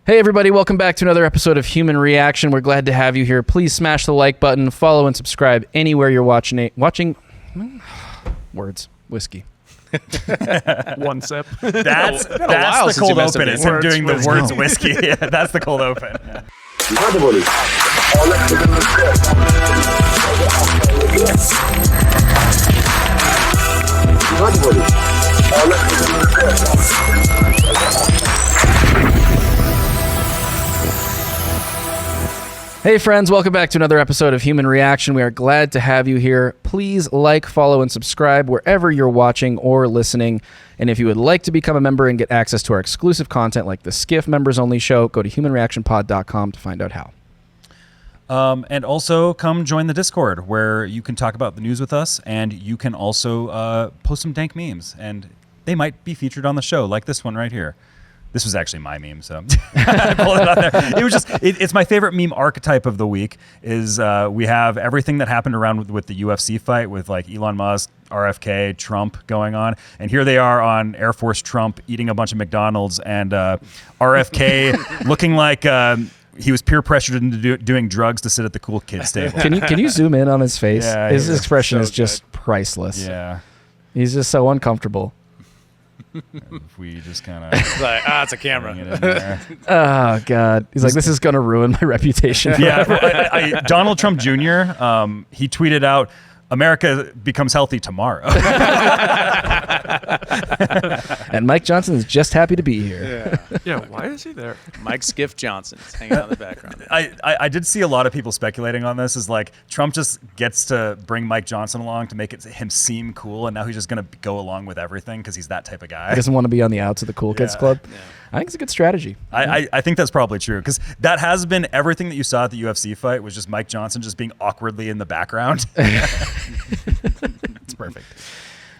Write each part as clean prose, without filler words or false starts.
Hey everybody, welcome back to another episode of Human Reaction. We're glad to have you here. Please smash the like button, follow and subscribe anywhere you're watching words, whiskey. One sip. That's the cold open. It's him doing the words whiskey. Yeah, that's the cold open. Yeah. Hey friends, welcome back to another episode of Human Reaction. We are glad to have you here. Please like, follow, and subscribe wherever you're watching or listening. And if you would like to become a member and get access to our exclusive content like the Skiff Members Only Show, go to humanreactionpod.com to find out how. And also come join the Discord where you can talk about the news with us, and you can also post some dank memes, and they might be featured on the show, like this one right here. This was actually my meme, so I pulled it out there. It was just, it's my favorite meme archetype of the week is we have everything that happened around with the UFC fight with like Elon Musk, RFK, Trump going on. And here they are on Air Force Trump eating a bunch of McDonald's, and RFK looking like he was peer pressured into doing drugs to sit at the cool kids table. Can you zoom in on his face? Yeah, his expression so is just priceless. Yeah. He's just so uncomfortable. If we just kind of Like, it's a camera. Oh, God. He's like, this is going to ruin my reputation. Yeah, Donald Trump Jr., he tweeted out, America becomes healthy tomorrow. And Mike Johnson is just happy to be here. Yeah, why is he there? Mike Skiff Johnson is hanging out in the background. I did see a lot of people speculating on this. Is like Trump just gets to bring Mike Johnson along to make him seem cool, and now he's just going to go along with everything because he's that type of guy. He doesn't want to be on the outs of the cool kids club. Yeah. I think it's a good strategy. I think that's probably true because that has been everything that you saw at the UFC fight was just Mike Johnson just being awkwardly in the background. It's perfect.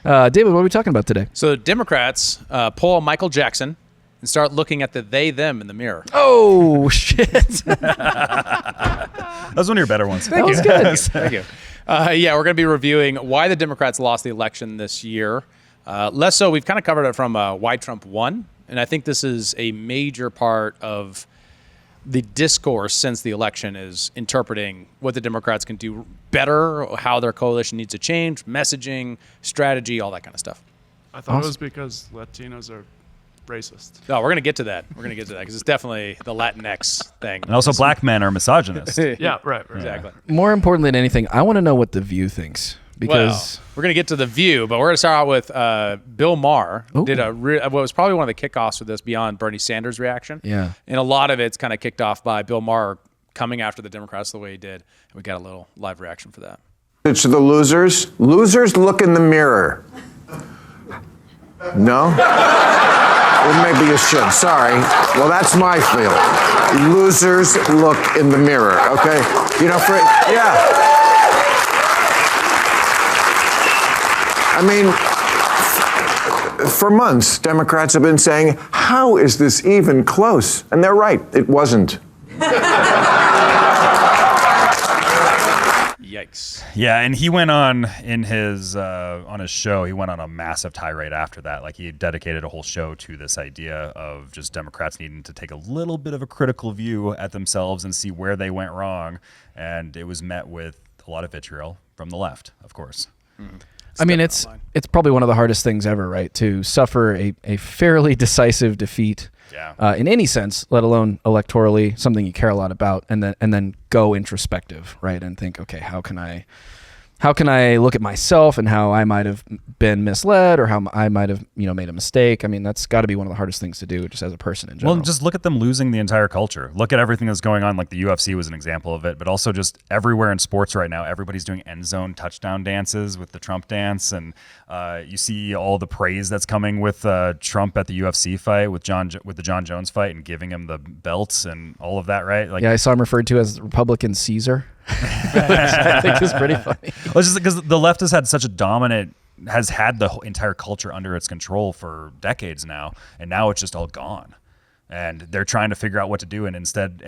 David, what are we talking about today? So Democrats pull Michael Jackson and start looking at the they-them in the mirror. Oh, shit. That was one of your better ones. That was good. Thank you. Yeah, we're going to be reviewing why the Democrats lost the election this year. Less so, we've kind of covered it from why Trump won. And I think this is a major part of the discourse since the election is interpreting what the Democrats can do better, how their coalition needs to change, messaging, strategy, all that kind of stuff. I thought it was because Latinos are racist. No, we're going to get to that. We're going to get to that because it's definitely the Latinx thing. And also, black men are misogynist. Yeah, right. Exactly. More importantly than anything, I want to know what The View thinks. Because we're going to get to The View, but we're going to start out with Bill Maher. Ooh. Did what was probably one of the kickoffs for this beyond Bernie Sanders' reaction. Yeah. And a lot of it's kind of kicked off by Bill Maher coming after the Democrats the way he did. And we got a little live reaction for that. To the losers. Losers, look in the mirror. No? Well, maybe you should. Sorry. Well, that's my feeling. Losers, look in the mirror, okay? You know, yeah. I mean, for months, Democrats have been saying, how is this even close? And they're right, it wasn't. Yikes. Yeah, and he went on in his show. He went on a massive tirade after that. Like he dedicated a whole show to this idea of just Democrats needing to take a little bit of a critical view at themselves and see where they went wrong. And it was met with a lot of vitriol from the left, of course. Mm-hmm. I mean, it's probably one of the hardest things ever, right? To suffer a fairly decisive defeat in any sense, let alone electorally, something you care a lot about, and then go introspective, right? And think, okay, how can I look at myself and how I might have been misled or how I might have, made a mistake? I mean, that's got to be one of the hardest things to do just as a person in general. Well, just look at them losing the entire culture. Look at everything that's going on. Like the UFC was an example of it, but also just everywhere in sports right now, everybody's doing end zone touchdown dances with the Trump dance. And you see all the praise that's coming with Trump at the UFC fight with the John Jones fight and giving him the belts and all of that, right? Like, yeah, I saw him referred to as Republican Caesar. I think it's pretty funny. Well, it's just because the left has had the whole entire culture under its control for decades now, and now it's just all gone. And they're trying to figure out what to do, and instead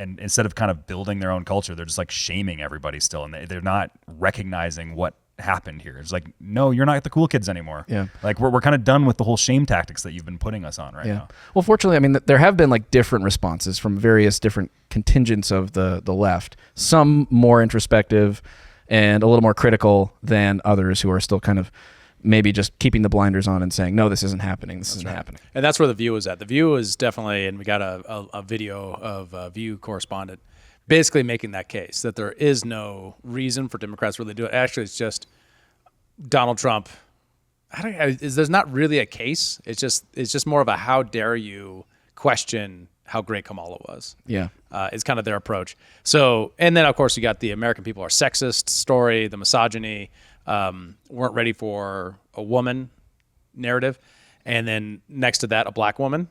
of kind of building their own culture, they're just like shaming everybody still, and they're not recognizing what happened here. It's like, no, you're not the cool kids anymore. Yeah. Like we're kind of done with the whole shame tactics that you've been putting us on right now. Well, fortunately, I mean, there have been like different responses from various different contingents of the left. Some more introspective and a little more critical than others who are still kind of maybe just keeping the blinders on and saying, no, this isn't happening. This isn't happening. And that's where The View is at. The View is definitely, and we got a video of a View correspondent basically making that case that there is no reason for Democrats to really do it. Actually, it's just Donald Trump. There's not really a case. It's just more of a how dare you question how great Kamala was. Yeah. It's kind of their approach. So, and then of course you got the American people are sexist story, the misogyny, weren't ready for a woman narrative. And then next to that, a black woman,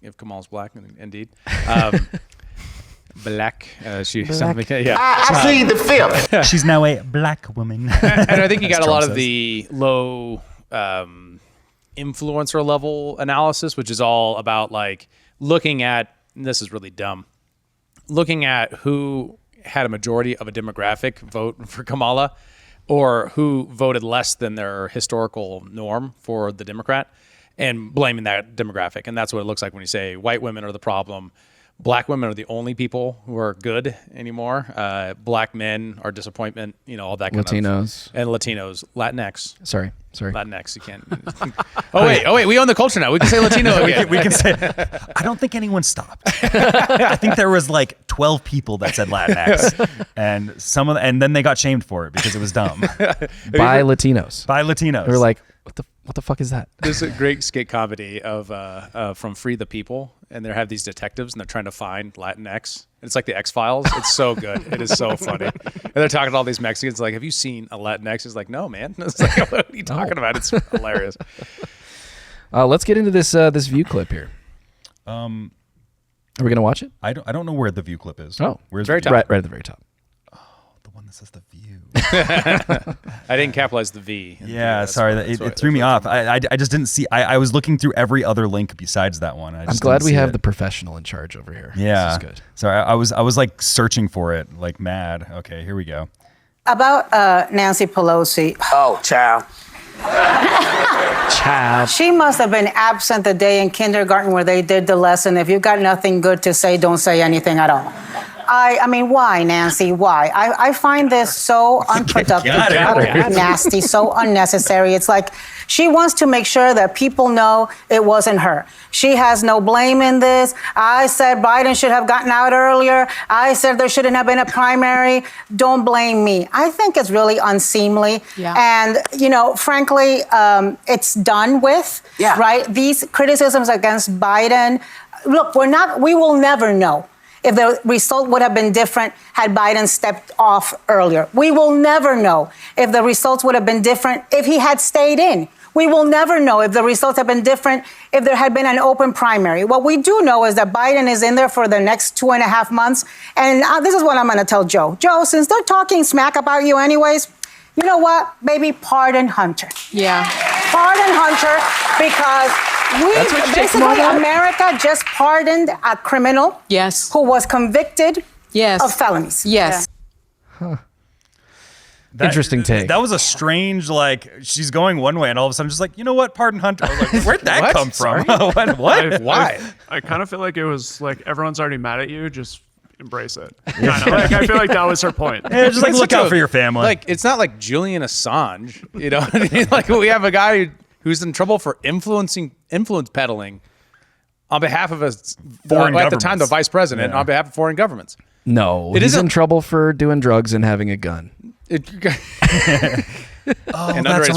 if Kamala's black, indeed. Black. I see the film. She's now a black woman. And I think you got a lot of the low influencer level analysis, which is all about like looking at, and this is really dumb, looking at who had a majority of a demographic vote for Kamala or who voted less than their historical norm for the Democrat and blaming that demographic. And that's what it looks like when you say white women are the problem. Black women are the only people who are good anymore. Black men are disappointment, all that kind Latinos. And Latinos. Latinx. Sorry. Latinx, you can't. Oh, wait. We own the culture now. We can say Latino again. we can say, I don't think anyone stopped. I think there was like 12 people that said Latinx and then they got shamed for it because it was dumb. By Latinos. They were like, what the fuck is that? There's a great skit comedy of from Free the People, and they have these detectives, and they're trying to find Latinx. It's like the X-Files. It's so good. It is so funny. And they're talking to all these Mexicans, like, have you seen a Latinx? It's like, no, man. It's like, what are you talking about? It's hilarious. Let's get into this View clip here. Are we gonna watch it? I don't know where the View clip is. Oh, where's very the top. Right at the very top. The one that says The View. I didn't capitalize the V. Yeah, sorry. It threw me off. I just didn't see. I was looking through every other link besides that one. I'm glad we have the professional in charge over here. Yeah. This is good. Sorry, I was like searching for it, like mad. Okay, here we go. About Nancy Pelosi. Oh, child. She must have been absent the day in kindergarten where they did the lesson. If you've got nothing good to say, don't say anything at all. I mean, why, Nancy? Why? I find this so unproductive, nasty, so unnecessary. It's like she wants to make sure that people know it wasn't her. She has no blame in this. I said Biden should have gotten out earlier. I said there shouldn't have been a primary. Don't blame me. I think it's really unseemly. Yeah. And, frankly, it's done with, right? These criticisms against Biden, look, we will never know if the result would have been different had Biden stepped off earlier. We will never know if the results would have been different if he had stayed in. We will never know if the results have been different if there had been an open primary. What we do know is that Biden is in there for the next 2.5 months. And this is what I'm going to tell Joe. Joe, since they're talking smack about you anyways, you know what? Baby, pardon Hunter. Yeah. Pardon Hunter, because basically America just pardoned a criminal who was convicted of felonies. Yes. Huh. Interesting take. That was a strange, she's going one way and all of a sudden just like, you know what, pardon Hunter. I was like, where'd that come from? What? Why? I kind of feel like it was like everyone's already mad at you, just embrace it. I feel like that was her point. Yeah, just look out for your family. Like, it's not like Julian Assange, you know what I mean? Like, we have a guy who's in trouble for influence peddling on behalf of at the time, the vice president, on behalf of foreign governments. No, he's in trouble for doing drugs and having a gun. That's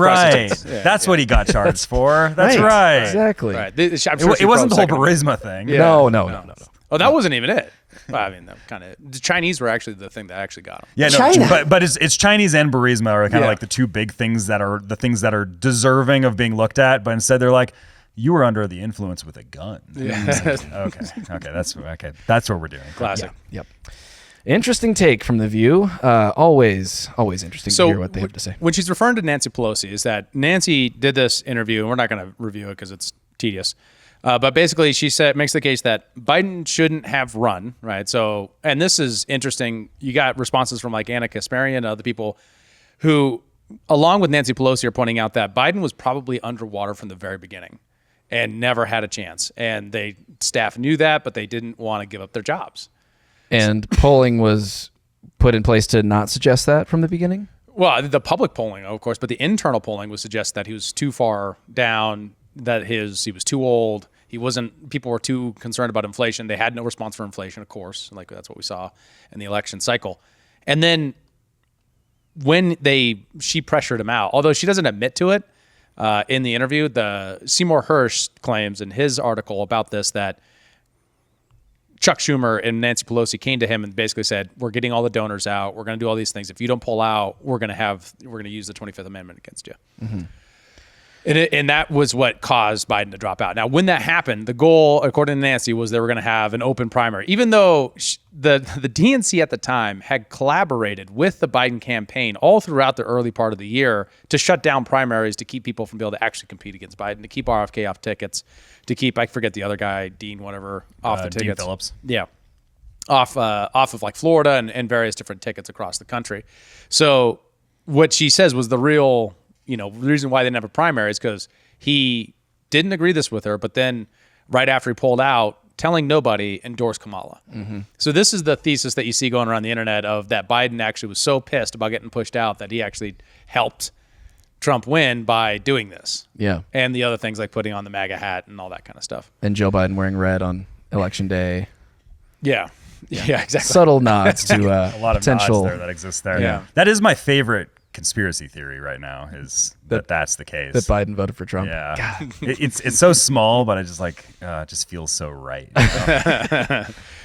right. That's what he got charged for. That's right. Exactly. Right. It wasn't the whole Burisma thing. Yeah. No. Oh, that wasn't even it. Well, I mean, the Chinese were actually the thing that actually got him. Yeah, no, but it's Chinese and Burisma are kind of like the two big things that are deserving of being looked at. But instead, they're like, you were under the influence with a gun. Yeah. Okay. That's what we're doing. Classic. Yep. Interesting take from The View. Always interesting to hear what they have to say. When she's referring to Nancy Pelosi, is that Nancy did this interview, and we're not going to review it because it's tedious. But basically, she makes the case that Biden shouldn't have run, right? So, and this is interesting. You got responses from like Anna Kasparian and other people who along with Nancy Pelosi are pointing out that Biden was probably underwater from the very beginning and never had a chance. And staff knew that, but they didn't want to give up their jobs. And polling was put in place to not suggest that from the beginning? Well, the public polling, of course, but the internal polling would suggest that he was too far down, that he was too old. People were too concerned about inflation. They had no response for inflation, of course. Like that's what we saw in the election cycle. And then when she pressured him out, although she doesn't admit to it in the interview, Seymour Hersh claims in his article about this that Chuck Schumer and Nancy Pelosi came to him and basically said, we're getting all the donors out. We're going to do all these things. If you don't pull out, we're going to use the 25th Amendment against you. Mm-hmm. And that was what caused Biden to drop out. Now, when that happened, the goal, according to Nancy, was they were going to have an open primary. Even though the DNC at the time had collaborated with the Biden campaign all throughout the early part of the year to shut down primaries to keep people from being able to actually compete against Biden, to keep RFK off tickets, to keep, I forget the other guy, Dean whatever, off the tickets. Dean Phillips. Yeah. Off of like Florida and various different tickets across the country. So what she says was the real... the reason why they didn't have a primary is because he didn't agree this with her, but then right after he pulled out, telling nobody, endorsed Kamala. Mm-hmm. So this is the thesis that you see going around the internet of that Biden actually was so pissed about getting pushed out that he actually helped Trump win by doing this. Yeah. And the other things like putting on the MAGA hat and all that kind of stuff. And Joe Biden wearing red on election day. Yeah. Yeah, exactly. Subtle nods to A lot of potential nods there that exist there. Yeah. That is my favorite conspiracy theory right now is that's the case. that Biden voted for Trump. Yeah. God. It's so small, but I just just feels so right.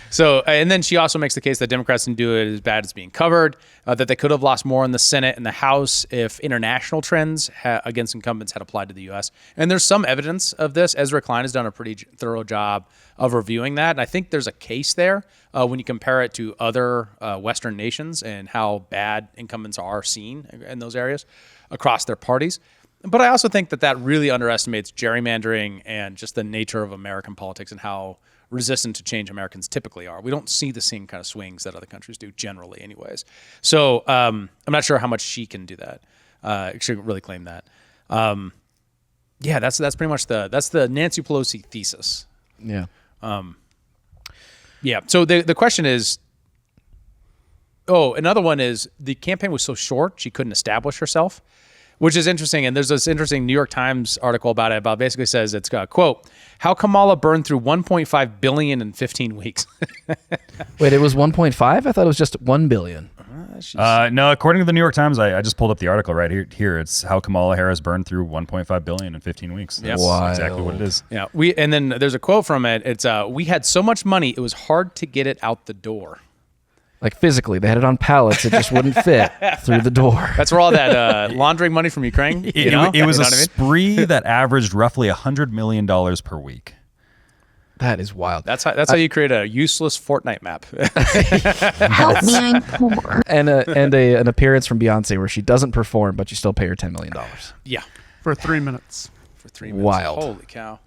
So, and then she also makes the case that Democrats didn't do it as bad as being covered, that they could have lost more in the Senate and the House if international trends against incumbents had applied to the U.S. And there's some evidence of this. Ezra Klein has done a pretty thorough job of reviewing that. And I think there's a case there when you compare it to other Western nations and how bad incumbents are seen in those areas across their parties. But I also think that really underestimates gerrymandering and just the nature of American politics and how resistant to change Americans typically are. We don't see the same kind of swings that other countries do generally anyways. So I'm not sure how much she can do that. She can really claim that. Yeah, that's pretty much that's the Nancy Pelosi thesis. Yeah. Yeah. So the question is, another one is the campaign was so short she couldn't establish herself, which is interesting. And there's this interesting New York Times article about it. About basically says it's got quote, how Kamala burned through $1.5 billion in 15 weeks. Wait, it was 1.5? I thought it was just 1 billion. No, according to the New York Times, I just pulled up the article right here. It's how Kamala Harris burned through $1.5 billion in 15 weeks. That's exactly what it is. Yeah. And then there's a quote from it. It's we had so much money, it was hard to get it out the door. Like physically, they had it on pallets. It just wouldn't fit through the door. That's where all that laundering money from Ukraine. It was a spree that averaged roughly $100 million per week. That is wild. That's how you create a useless Fortnite map. Help me, I'm poor. And an appearance from Beyonce where she doesn't perform, but you still pay her $10 million. Yeah. For 3 minutes. For 3 minutes. Wild. Holy cow.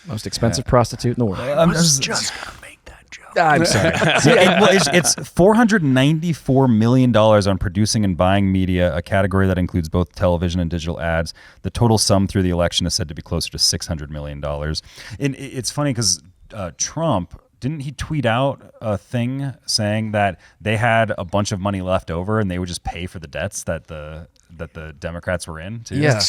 Most expensive prostitute in the world. I'm just gonna make that joke. I'm sorry. It's $494 million on producing and buying media, a category that includes both television and digital ads. The total sum through the election is said to be closer to $600 million. And it's funny because Trump, didn't he tweet out a thing saying that they had a bunch of money left over and they would just pay for the debts that the Democrats were in too? Yeah.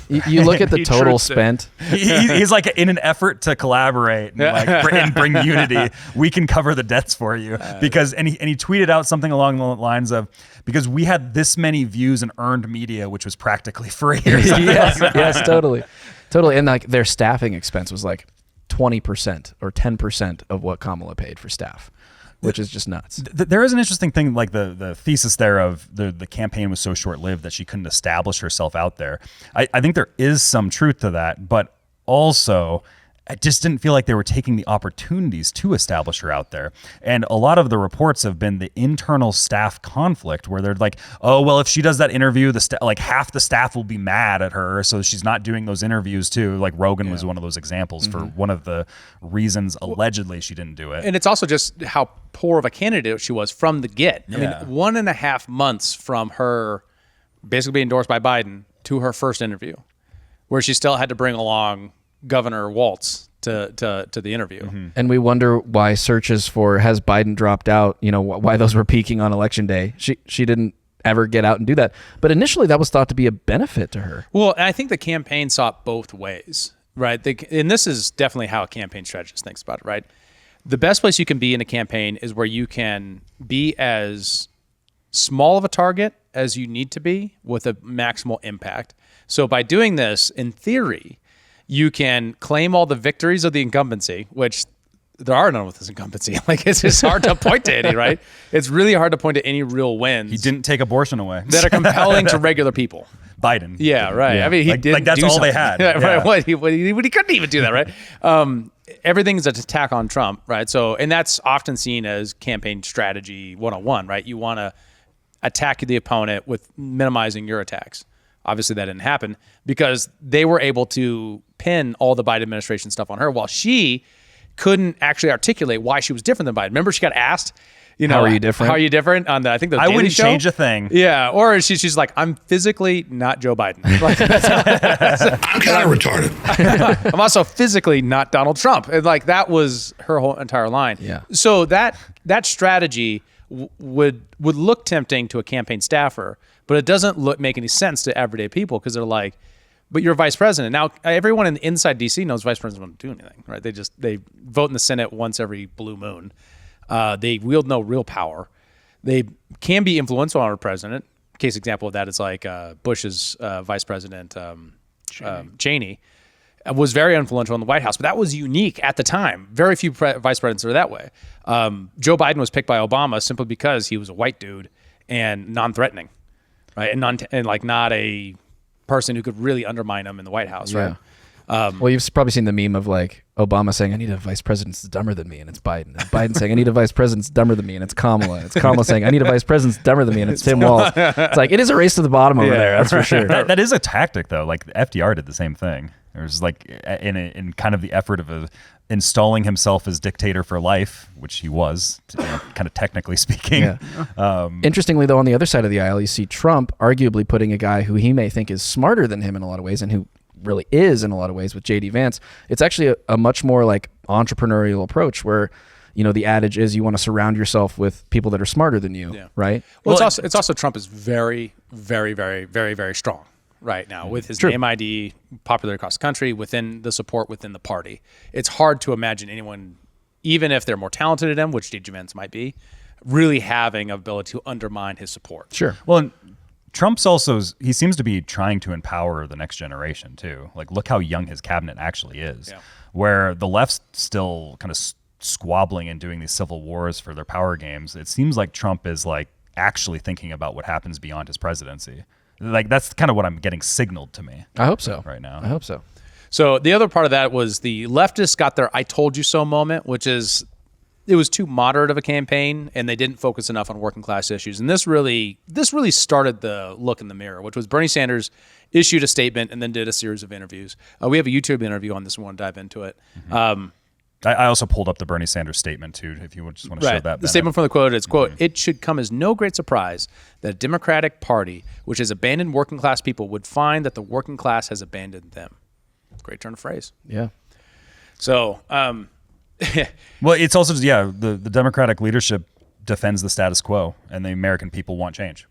You look at the He total truths it. spent. He's like, in an effort to collaborate and bring unity, we can cover the debts for you. Because and he tweeted out something along the lines of, because we had this many views and earned media, which was practically free. Or something yes, like that. yes, totally. And like their staffing expense was like 20% or 10% of what Kamala paid for staff, which is just nuts. There is an interesting thing, like the thesis there of the campaign was so short-lived that she couldn't establish herself out there. I think there is some truth to that, but also I just didn't feel like they were taking the opportunities to establish her out there. And a lot of the reports have been the internal staff conflict where they're like, oh, well, if she does that interview, like half the staff will be mad at her. So she's not doing those interviews too. Like Rogan was one of those examples for one of the reasons allegedly she didn't do it. And it's also just how poor of a candidate she was from the get. I mean, 1.5 months from her basically being endorsed by Biden, to her first interview, where she still had to bring along Governor Waltz to the interview. And we wonder why searches for has Biden dropped out, why those were peaking on election day. She didn't ever get out and do that. But initially that was thought to be a benefit to her. Well, and I think the campaign saw it both ways, right? And this is definitely how a campaign strategist thinks about it, right? The best place you can be in a campaign is where you can be as small of a target as you need to be with a maximal impact. So by doing this, in theory, you can claim all the victories of the incumbency, which there are none with this incumbency. Like, it's just hard to point to any, right? It's really hard to point to any real wins. He didn't take abortion away. That are compelling to regular people. Biden. Yeah, right. Yeah. I mean, he did like that's do all something. they had. Yeah, Yeah. right. He couldn't even do that, right? Everything's an attack on Trump, right? So, and that's often seen as campaign strategy 101, right? You want to attack the opponent with minimizing your attacks. Obviously, that didn't happen because they were able to pin all the Biden administration stuff on her while she couldn't actually articulate why she was different than Biden. Remember, she got asked, how are you different? How are you different on the, I think the I Daily wouldn't Show? change a thing. Yeah, or she's like, I'm physically not Joe Biden. Like, I'm kind of retarded. I'm also physically not Donald Trump. And like that was her whole entire line. Yeah. So that strategy would look tempting to a campaign staffer, but it doesn't make any sense to everyday people because they're like, but you're vice president. Now, everyone inside DC knows vice presidents don't do anything, right? They vote in the Senate once every blue moon. They wield no real power. They can be influential on a president. Case example of that is like Bush's vice president, Cheney, was very influential in the White House, but that was unique at the time. Very few vice presidents are that way. Joe Biden was picked by Obama simply because he was a white dude and non-threatening, right? And like not a person who could really undermine him in the White House, right? Well, you've probably seen the meme of like Obama saying, I need a vice president that's dumber than me, and it's Biden. And Biden saying, I need a vice president that's dumber than me, and it's Kamala. And it's Kamala saying, I need a vice president that's dumber than me, and it's Tim Walz. It's like, it is a race to the bottom over there, that's for sure. That is a tactic, though. Like, FDR did the same thing. It was like in kind of the effort of installing himself as dictator for life, which he was, kind of technically speaking. Yeah. Interestingly, though, on the other side of the aisle, you see Trump arguably putting a guy who he may think is smarter than him in a lot of ways, and who really is in a lot of ways with J.D. Vance. It's actually a much more like entrepreneurial approach where, the adage is you want to surround yourself with people that are smarter than you, right? Well, it's also Trump is very, very, very, very, very strong right now with his name ID, popular across the country, within the support within the party. It's hard to imagine anyone, even if they're more talented than him, which J.D. Vance might be, really having an ability to undermine his support. Sure. Well, and Trump's also, he seems to be trying to empower the next generation too. Like, look how young his cabinet actually is, where the left's still kind of squabbling and doing these civil wars for their power games. It seems like Trump is like actually thinking about what happens beyond his presidency. Like, that's kind of what I'm getting signaled to me. I hope so. Right now. I hope so. So the other part of that was the leftists got their I told you so moment, which is it was too moderate of a campaign and they didn't focus enough on working class issues. And this really started the look in the mirror, which was Bernie Sanders issued a statement and then did a series of interviews. We have a YouTube interview on this one. Dive into it. Mm-hmm. I also pulled up the Bernie Sanders statement too, if you just want to show that. The statement from the quote is, quote, "It should come as no great surprise that a Democratic Party, which has abandoned working class people, would find that the working class has abandoned them." Great turn of phrase. Yeah. So, well, it's also, the Democratic leadership defends the status quo and the American people want change.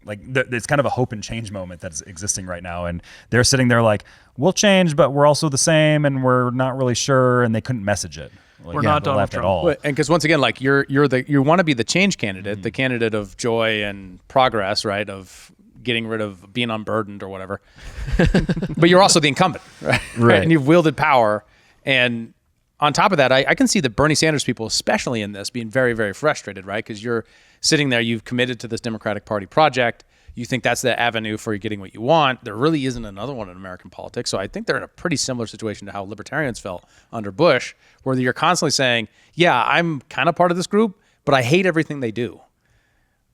Like, it's kind of a hope and change moment that's existing right now. And they're sitting there like, we'll change, but we're also the same and we're not really sure. And they couldn't message it. Like, we're not the Donald left Trump. at all. and because once again, like you want to be the change candidate, the candidate of joy and progress, right? Of getting rid of being unburdened or whatever. But you're also the incumbent, right? Right. And you've wielded power. And on top of that, I can see the Bernie Sanders people, especially in this, being very, very frustrated, right? Because you're sitting there, you've committed to this Democratic Party project. You think that's the avenue for getting what you want. There really isn't another one in American politics. So I think they're in a pretty similar situation to how libertarians felt under Bush, where you're constantly saying, yeah, I'm kind of part of this group, but I hate everything they do.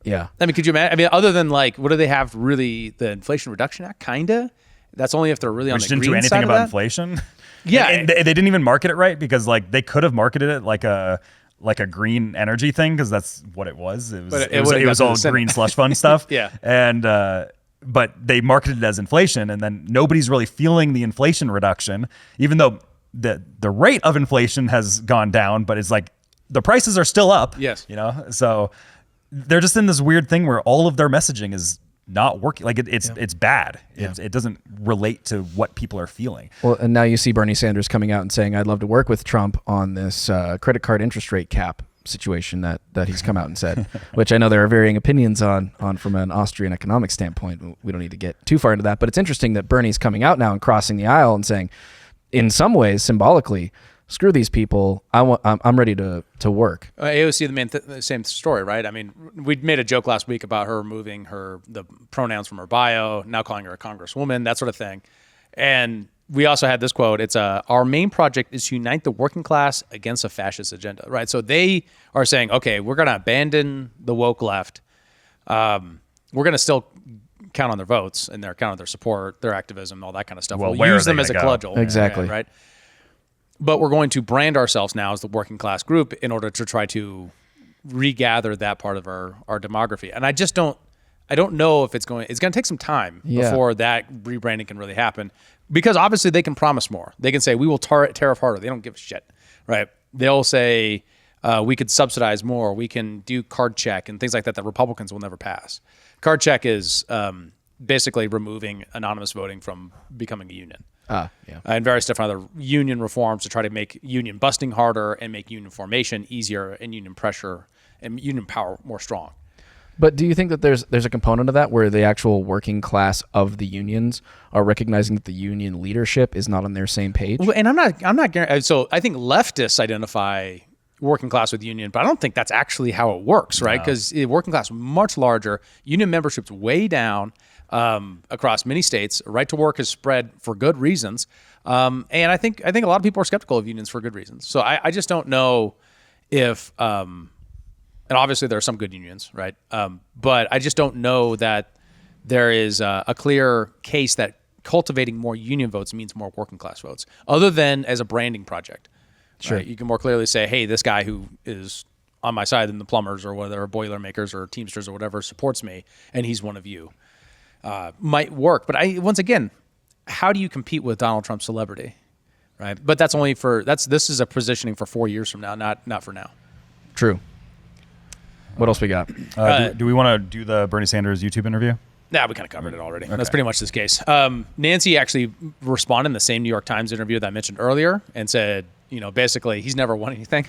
Yeah. I mean, could you imagine? I mean, other than like, what do they have really? The Inflation Reduction Act, kind of? That's only if they're really on the green side of that. Which didn't do anything about inflation. Yeah. And they didn't even market it right because like they could have marketed it like a green energy thing because that's what it was. It was all green slush fund stuff. Yeah. And but they marketed it as inflation, and then nobody's really feeling the inflation reduction, even though the rate of inflation has gone down, but it's like the prices are still up. Yes. So they're just in this weird thing where all of their messaging is not working. Like it's bad. Yeah. It doesn't relate to what people are feeling. Well, and now you see Bernie Sanders coming out and saying, I'd love to work with Trump on this credit card interest rate cap situation that he's come out and said, which I know there are varying opinions on from an Austrian economic standpoint. We don't need to get too far into that, but it's interesting that Bernie's coming out now and crossing the aisle and saying, in some ways, symbolically, screw these people. I'm ready to work. AOC, the same story, right? I mean, we made a joke last week about her removing the pronouns from her bio, now calling her a congresswoman, that sort of thing. And we also had this quote. It's our main project is to unite the working class against a fascist agenda, right? So they are saying, okay, we're going to abandon the woke left. We're going to still count on their votes and count on their support, their activism, all that kind of stuff. Well, we'll use them as a cudgel. Exactly. Right? But we're going to brand ourselves now as the working class group in order to try to regather that part of our demography. And I don't know if it's going to take some time before that rebranding can really happen, because obviously they can promise more. They can say, we will tariff harder. They don't give a shit, right? They'll say, we could subsidize more. We can do card check and things like that Republicans will never pass. Card check is basically removing anonymous voting from becoming a union. And various different other union reforms to try to make union busting harder and make union formation easier and union pressure and union power more strong. But do you think that there's a component of that where the actual working class of the unions are recognizing that the union leadership is not on their same page? Well, and I'm not. So I think leftists identify working class with union, but I don't think that's actually how it works, right? Because working class much larger, union membership's way down across many states. Right to work is spread for good reasons, and I think a lot of people are skeptical of unions for good reasons. So I just don't know if. And obviously there are some good unions, right? But I just don't know that there is a clear case that cultivating more union votes means more working class votes, other than as a branding project. Sure. Right? You can more clearly say, hey, this guy who is on my side than the plumbers or whatever, boilermakers or Teamsters or whatever supports me, and he's one of you. Might work. But once again, how do you compete with Donald Trump's celebrity? Right? But that's only this is a positioning for 4 years from now, not for now. True. What else we got? Do we want to do the Bernie Sanders YouTube interview? Nah, we kind of covered it already. Okay. That's pretty much this case. Nancy actually responded in the same New York Times interview that I mentioned earlier and said, basically he's never won anything.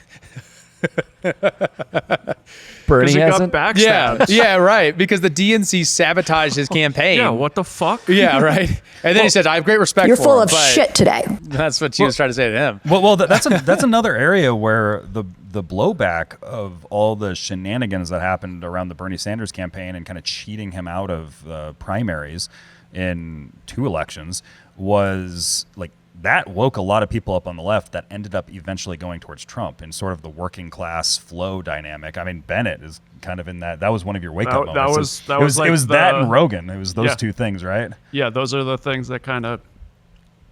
Bernie he hasn't? got backstabbed. Yeah, right. Because the DNC sabotaged his campaign. Yeah, what the fuck? Yeah, right. And then he said, I have great respect You're for full him, of but shit today. That's what she was trying to say to him. Well, that's another area where the blowback of all the shenanigans that happened around the Bernie Sanders campaign and kind of cheating him out of primaries in 2 elections was like that woke a lot of people up on the left that ended up eventually going towards Trump in sort of the working class flow dynamic. I mean, Bennett is kind of in that. That was one of your wake up moments. That was that and Rogan. It was those 2 things, right? Yeah, those are the things that kind of,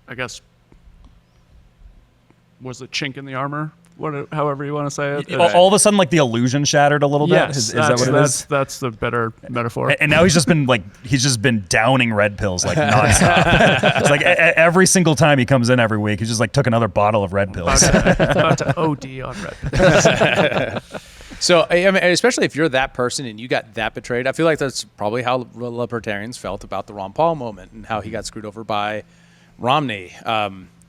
I guess, was the chink in the armor. However you want to say it. All of a sudden, like the illusion shattered a little bit. Yes, Is that what it is? That's the better metaphor. And now he's just been downing red pills like nonstop. It's like every single time he comes in every week, he just like took another bottle of red pills. About to OD on red pills. So, I mean, especially if you're that person and you got that betrayed, I feel like that's probably how libertarians felt about the Ron Paul moment and how he got screwed over by Romney.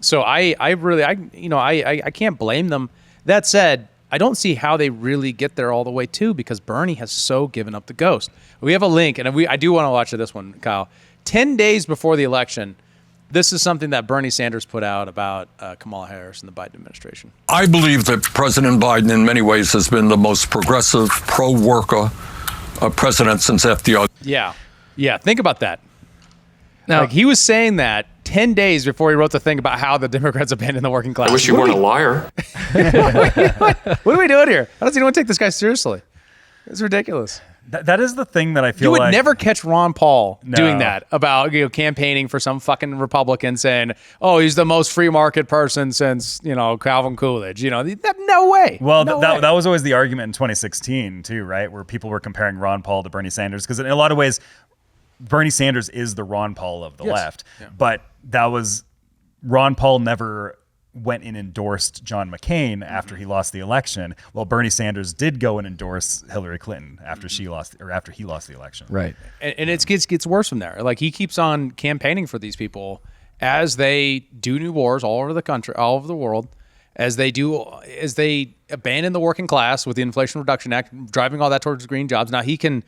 So I can't blame them. That said, I don't see how they really get there all the way too, because Bernie has so given up the ghost. We have a link, and I do want to watch this one, Kyle. 10 days before the election, this is something that Bernie Sanders put out about Kamala Harris and the Biden administration. I believe that President Biden in many ways has been the most progressive, pro-worker president since FDR. Yeah. Think about that. Now, he was saying that 10 days before he wrote the thing about how the Democrats abandoned the working class. I wish you weren't a liar. What are we doing here? How does anyone take this guy seriously? It's ridiculous. That is the thing that I feel You would like never catch Ron Paul doing that about campaigning for some fucking Republican saying, "Oh, he's the most free market person since Calvin Coolidge." No way. Well, no that way. was always the argument in 2016 too, right? Where people were comparing Ron Paul to Bernie Sanders because in a lot of ways, Bernie Sanders is the Ron Paul of the left, but that was Ron Paul never went and endorsed John McCain after he lost the election. Well, Bernie Sanders did go and endorse Hillary Clinton after he lost the election. Right. And it gets worse from there. Like, he keeps on campaigning for these people as they do new wars all over the country, all over the world, as they abandon the working class with the Inflation Reduction Act, driving all that towards green jobs. Now he can,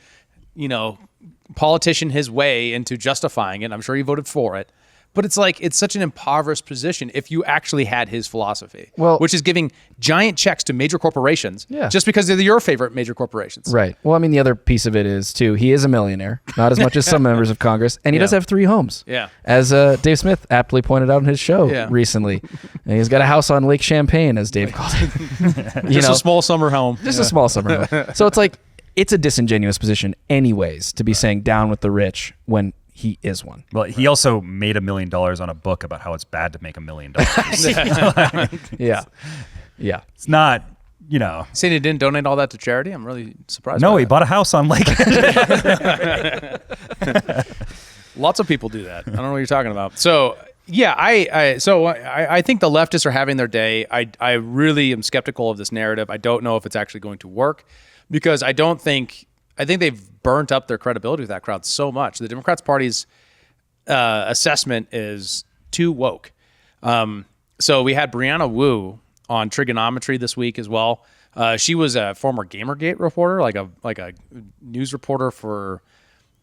politician his way into justifying it. I'm sure he voted for it. But it's like, it's such an impoverished position if you actually had his philosophy, which is giving giant checks to major corporations just because they're your favorite major corporations. Right. Well, I mean, the other piece of it is, too, he is a millionaire, not as much as some members of Congress, and he does have 3 homes. Yeah. As Dave Smith aptly pointed out in his show recently. And he's got a house on Lake Champlain, as Dave called it. A small summer home. Just a small summer home. So it's like, it's a disingenuous position anyways to be saying down with the rich when he is one. Well, he also made $1 million on a book about how it's bad to make $1 million. Yeah. It's not, Saying he didn't donate all that to charity? I'm really surprised. No, he bought a house on Lake. Lots of people do that. I don't know what you're talking about. So, yeah, I think the leftists are having their day. I really am skeptical of this narrative. I don't know if it's actually going to work because I think they've burnt up their credibility with that crowd so much. The Democrats Party's assessment is too woke. So we had Brianna Wu on trigonometry this week as well. She was a former Gamergate reporter, like a news reporter for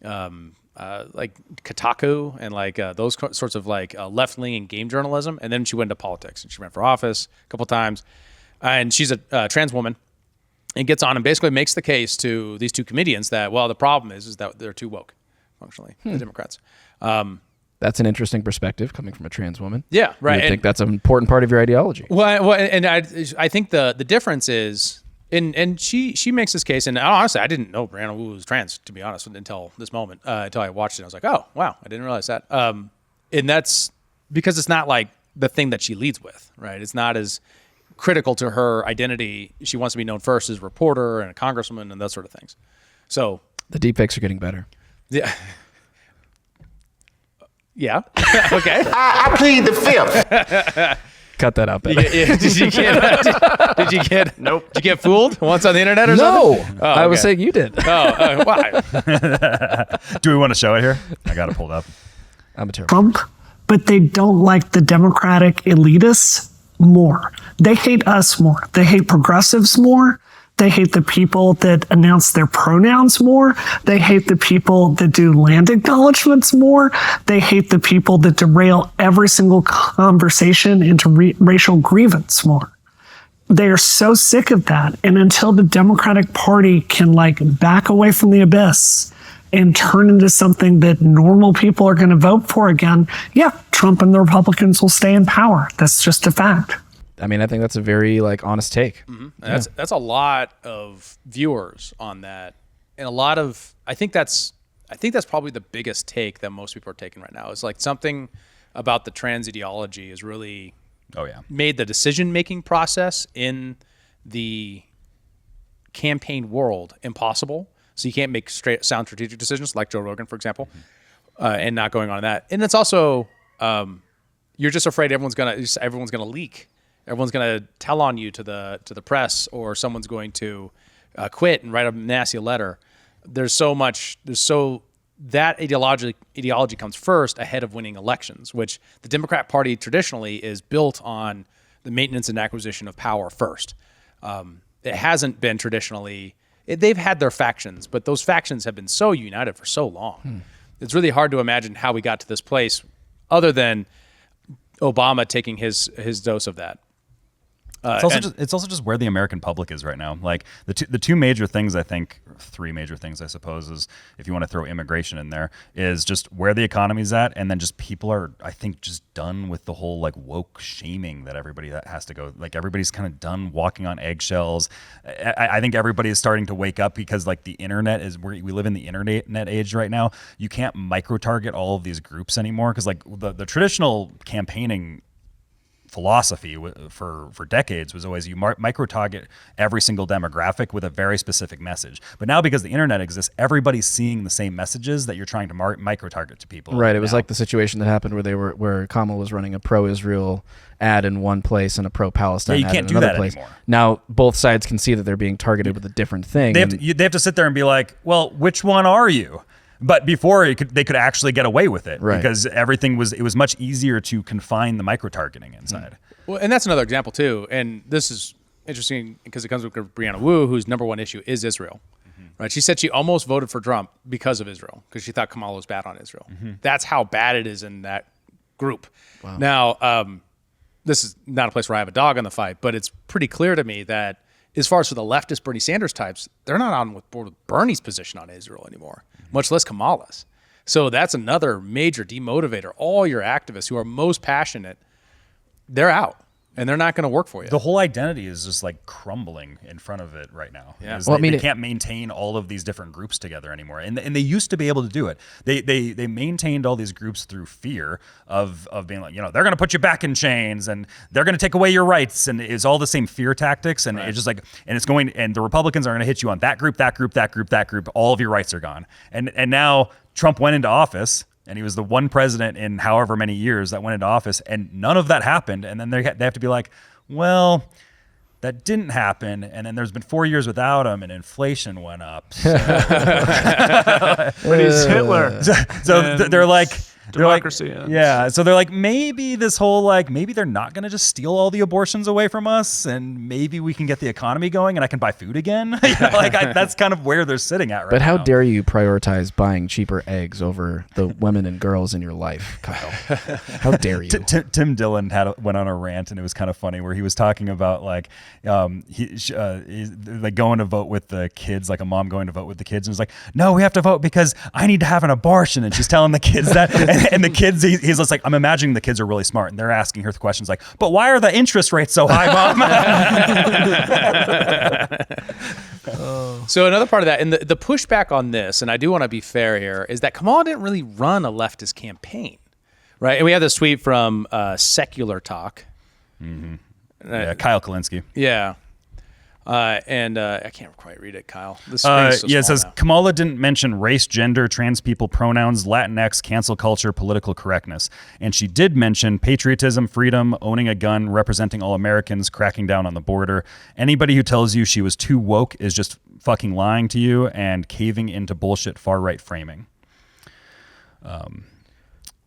like Kotaku and like those sorts of like left-leaning game journalism. And then she went into politics and she ran for office a couple times. And she's a trans woman. And gets on and basically makes the case to these 2 comedians that, well, the problem is that they're too woke, functionally, the Democrats. That's an interesting perspective coming from a trans woman. Yeah, right. I think that's an important part of your ideology. Well, and I think the difference is, and she makes this case, and honestly, I didn't know Brianna Wu was trans, to be honest, until this moment, until I watched it. I was like, oh, wow, I didn't realize that. And that's because it's not like the thing that she leads with, right? It's not as critical to her identity. She wants to be known first as a reporter and a congresswoman and those sort of things. So the deepfakes are getting better. Yeah. Yeah. Okay. I plead the 5th. Cut that out. Did you get? Nope. Did you get fooled once on the internet or something? No. I was saying you did. Why? Do we want to show it here? I got it pulled up. I'm a terrible. Trump, but they don't like the Democratic elitists more. They hate us more. They hate progressives more. They hate the people that announce their pronouns more. They hate the people that do land acknowledgments more. They hate the people that derail every single conversation into racial grievance more. They are so sick of that. And until the Democratic Party can back away from the abyss and turn into something that normal people are going to vote for again, Trump and the Republicans will stay in power. That's just a fact. I mean, I think that's a very honest take. Mm-hmm. That's a lot of viewers on that, and I think that's probably the biggest take that most people are taking right now. It's like something about the trans ideology is really made the decision-making process in the campaign world impossible. So you can't make sound strategic decisions like Joe Rogan, for example, and not going on that. And it's also you're just afraid everyone's gonna leak. Everyone's gonna tell on you to the press, or someone's going to quit and write a nasty letter. That ideology comes first ahead of winning elections, which the Democrat Party traditionally is built on the maintenance and acquisition of power first. It hasn't been traditionally. They've had their factions, but those factions have been so united for so long. It's really hard to imagine how we got to this place other than Obama taking his dose of that. It's also just where the American public is right now. Like the two major things, I think, 3 major things, I suppose, is if you want to throw immigration in there, is just where the economy's at, and then just people are, I think, just done with the whole woke shaming that everybody that has to go. Everybody's kind of done walking on eggshells. I think everybody is starting to wake up because the internet is we live in the internet age right now. You can't micro target all of these groups anymore because the traditional campaigning philosophy for decades was always you micro-target every single demographic with a very specific message. But now because the internet exists, everybody's seeing the same messages that you're trying to micro-target to people. Right. It was like the situation that happened where Kamala was running a pro-Israel ad in one place and a pro-Palestine ad in another place. Anymore. Now both sides can see that they're being targeted with a different thing. They have to sit there and be like, well, which one are you? But before they could actually get away with it, right, because it was much easier to confine the micro-targeting inside. Well, and that's another example too. And this is interesting because it comes with Brianna Wu, whose number one issue is Israel. Right? She said she almost voted for Trump because of Israel, because she thought Kamala was bad on Israel. That's how bad it is in that group. Wow. Now, this is not a place where I have a dog in the fight, but it's pretty clear to me that as far as for the leftist Bernie Sanders types, they're not on board with Bernie's position on Israel anymore, much less Kamala's. So that's another major demotivator. All your activists who are most passionate, they're out. And they're not going to work for you. The whole identity is just like crumbling in front of it right now. Yeah. Well, they can't maintain all of these different groups together anymore. And they used to be able to do it. They maintained all these groups through fear of being like, they're going to put you back in chains and they're going to take away your rights. And it's all the same fear tactics. And it's just like, and the Republicans are going to hit you on that group, that group, that group, that group. All of your rights are gone. And now Trump went into office. And he was the one president in however many years that went into office, and none of that happened. And then they have to be like, well, that didn't happen. And then there's been 4 years without him, and inflation went up. So. But he's Hitler. So they're like, democracy. So they're like, maybe this whole maybe they're not going to just steal all the abortions away from us, and maybe we can get the economy going, and I can buy food again. That's kind of where they're sitting at right now. But how dare you prioritize buying cheaper eggs over the women and girls in your life, Kyle? How dare you? Tim Dillon went on a rant, and it was kind of funny, where he was talking about he's going to vote with the kids, like a mom going to vote with the kids, and was like, no, we have to vote because I need to have an abortion, and she's telling the kids that. And the kids, he's just like, I'm imagining the kids are really smart, and they're asking her questions like, but why are the interest rates so high, Mom? So another part of that, and the pushback on this, and I do want to be fair here, is that Kamala didn't really run a leftist campaign, right? And we have this tweet from Secular Talk. Kyle Kalinske. Yeah. And I can't quite read it, Kyle. The screen's so it says now. Kamala didn't mention race, gender, trans people, pronouns, Latinx, cancel culture, political correctness. And she did mention patriotism, freedom, owning a gun, representing all Americans, cracking down on the border. Anybody who tells you she was too woke is just fucking lying to you and caving into far-right framing.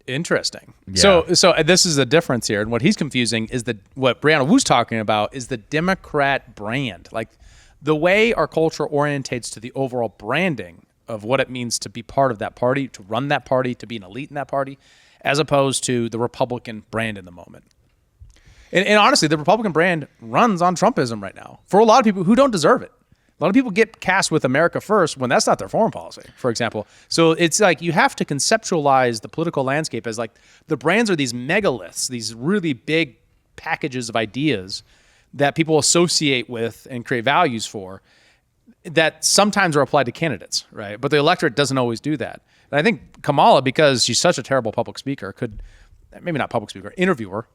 Interesting. Yeah. So this is the difference here, and what he's confusing is what Brianna Wu's talking about is the Democrat brand, like the way our culture orientates to the overall branding of what it means to be part of that party, to run that party, to be an elite in that party, as opposed to the Republican brand in the moment. And honestly, the Republican brand runs on Trumpism right now for a lot of people who don't deserve it. A lot of people get cast with America first when that's not their foreign policy, for example. So it's like you have to conceptualize the political landscape as like the brands are these megaliths, these really big packages of ideas that people associate with and create values for that sometimes are applied to candidates, right? But the electorate doesn't always do that. And I think Kamala, because she's such a terrible public speaker, maybe not public speaker, interviewer,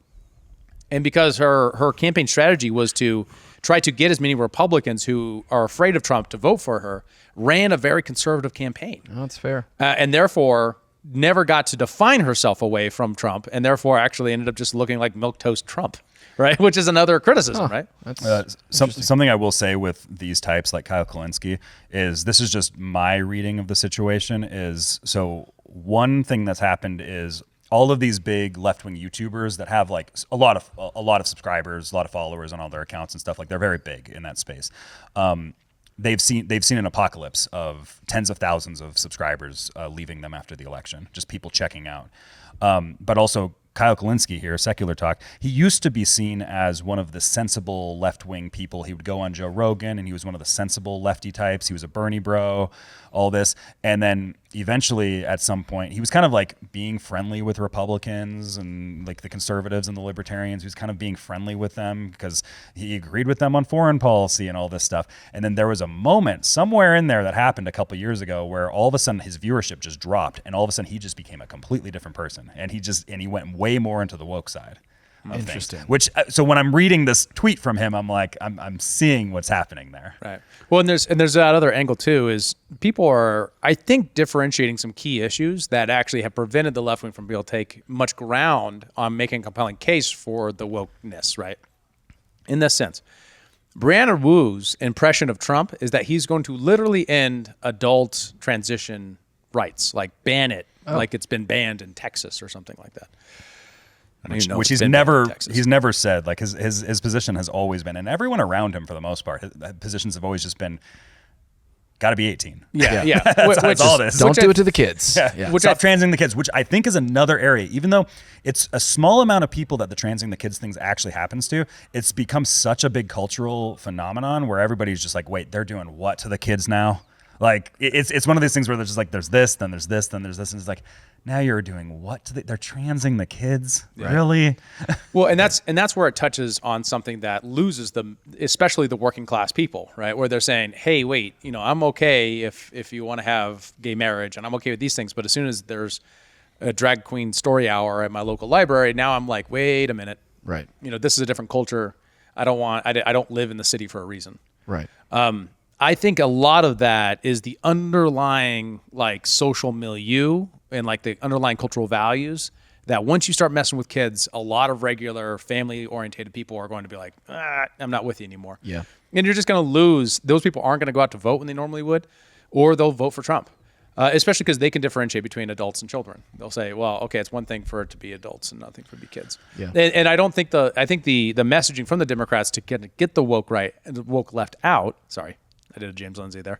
and because her campaign strategy was to try to get as many Republicans who are afraid of Trump to vote for her, ran a very conservative campaign. Oh, that's fair. And therefore never got to define herself away from Trump, and therefore actually ended up just looking like milquetoast Trump, right? Which is another criticism, right? That's something I will say with these types like Kyle Kalinske is this is just my reading of the situation is, so one thing that's happened is all of these big left-wing YouTubers that have like a lot of subscribers, a lot of followers on all their accounts and stuff, like they're very big in that space. They've seen an apocalypse of tens of thousands of subscribers leaving them after the election, just people checking out. But also Kyle Kalinske here, Secular Talk, he used to be seen as one of the sensible left-wing people. He would go on Joe Rogan, and he was one of the sensible lefty types. He was a Bernie bro, all this. And then eventually, at some point, he was kind of like being friendly with Republicans and like the conservatives and the libertarians. He was kind of being friendly with them because he agreed with them on foreign policy and all this stuff. And then there was a moment somewhere in there that happened a couple years ago where all of a sudden his viewership just dropped, and all of a sudden he just became a completely different person. And he went way more into the woke side. Interesting. Which so when I'm reading this tweet from him, I'm like, I'm seeing what's happening there. Right. Well, and there's that other angle too. Is people are, I think, differentiating some key issues that actually have prevented the left wing from being able to take much ground on making a compelling case for the wokeness. Right. In this sense, Brianna Wu's impression of Trump is that he's going to literally end adult transition rights, like ban it, like it's been banned in Texas or something like that. Which he's never said. Like his position has always been, and everyone around him for the most part, his positions have always just been, got to be 18. Yeah. That's all it is. Don't do it to the kids. Yeah. Stop transing the kids, which I think is another area. Even though it's a small amount of people that the transing the kids things actually happens to, it's become such a big cultural phenomenon where everybody's just like, wait, they're doing what to the kids now? Like it's one of these things where there's just like, there's this, then there's this, then there's this, and it's like, now you're doing what to they're transing the kids? Right. Really? Well, and that's where it touches on something that loses them, especially the working class people, right? Where they're saying, hey, wait, I'm okay if you want to have gay marriage and I'm okay with these things, but as soon as there's a drag queen story hour at my local library, now I'm like, wait a minute. Right. This is a different culture. I don't live in the city for a reason. Right. I think a lot of that is the underlying like social milieu and like the underlying cultural values that once you start messing with kids, a lot of regular family oriented people are going to be like, I'm not with you anymore. Yeah. And you're just going to lose. Those people aren't going to go out to vote when they normally would, or they'll vote for Trump, especially because they can differentiate between adults and children. They'll say, well, okay, it's one thing for it to be adults and nothing for it to be kids. Yeah. And I don't think I think the messaging from the Democrats to get the woke right and the woke left out, sorry, I did a James Lindsay there,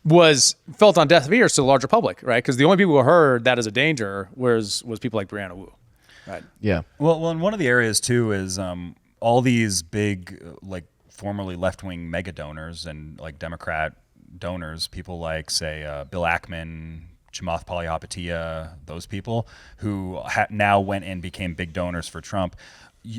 was felt on deaf ears to the larger public, right? Because the only people who heard that as a danger was people like Brianna Wu, right? Yeah. Well, and one of the areas too is all these big, like formerly left-wing mega donors and like Democrat donors, people like say Bill Ackman, Chamath Palihapitiya, those people who now went and became big donors for Trump.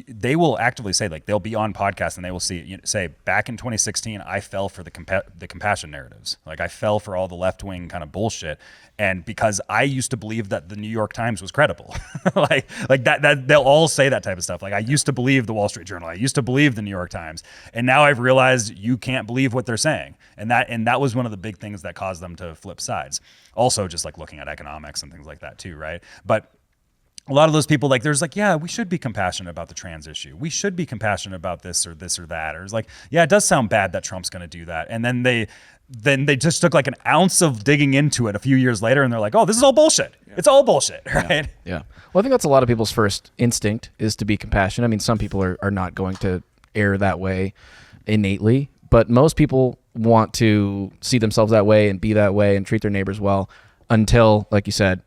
They will actively say, like, they'll be on podcasts and they will say, back in 2016, I fell for the compassion narratives. Like, I fell for all the left wing kind of bullshit, and because I used to believe that the New York Times was credible, like that they'll all say that type of stuff. Like, I used to believe the Wall Street Journal, I used to believe the New York Times, and now I've realized you can't believe what they're saying, and that was one of the big things that caused them to flip sides. Also, just like looking at economics and things like that too, right? But a lot of those people, like, there's like, yeah, we should be compassionate about the trans issue. We should be compassionate about this or that. Or it's like, yeah, it does sound bad that Trump's going to do that. And then they just took like an ounce of digging into it a few years later, and they're like, oh, this is all bullshit. Yeah. It's all bullshit, right? Yeah. Well, I think that's a lot of people's first instinct is to be compassionate. I mean, some people are not going to err that way innately, but most people want to see themselves that way and be that way and treat their neighbors well until, like you said,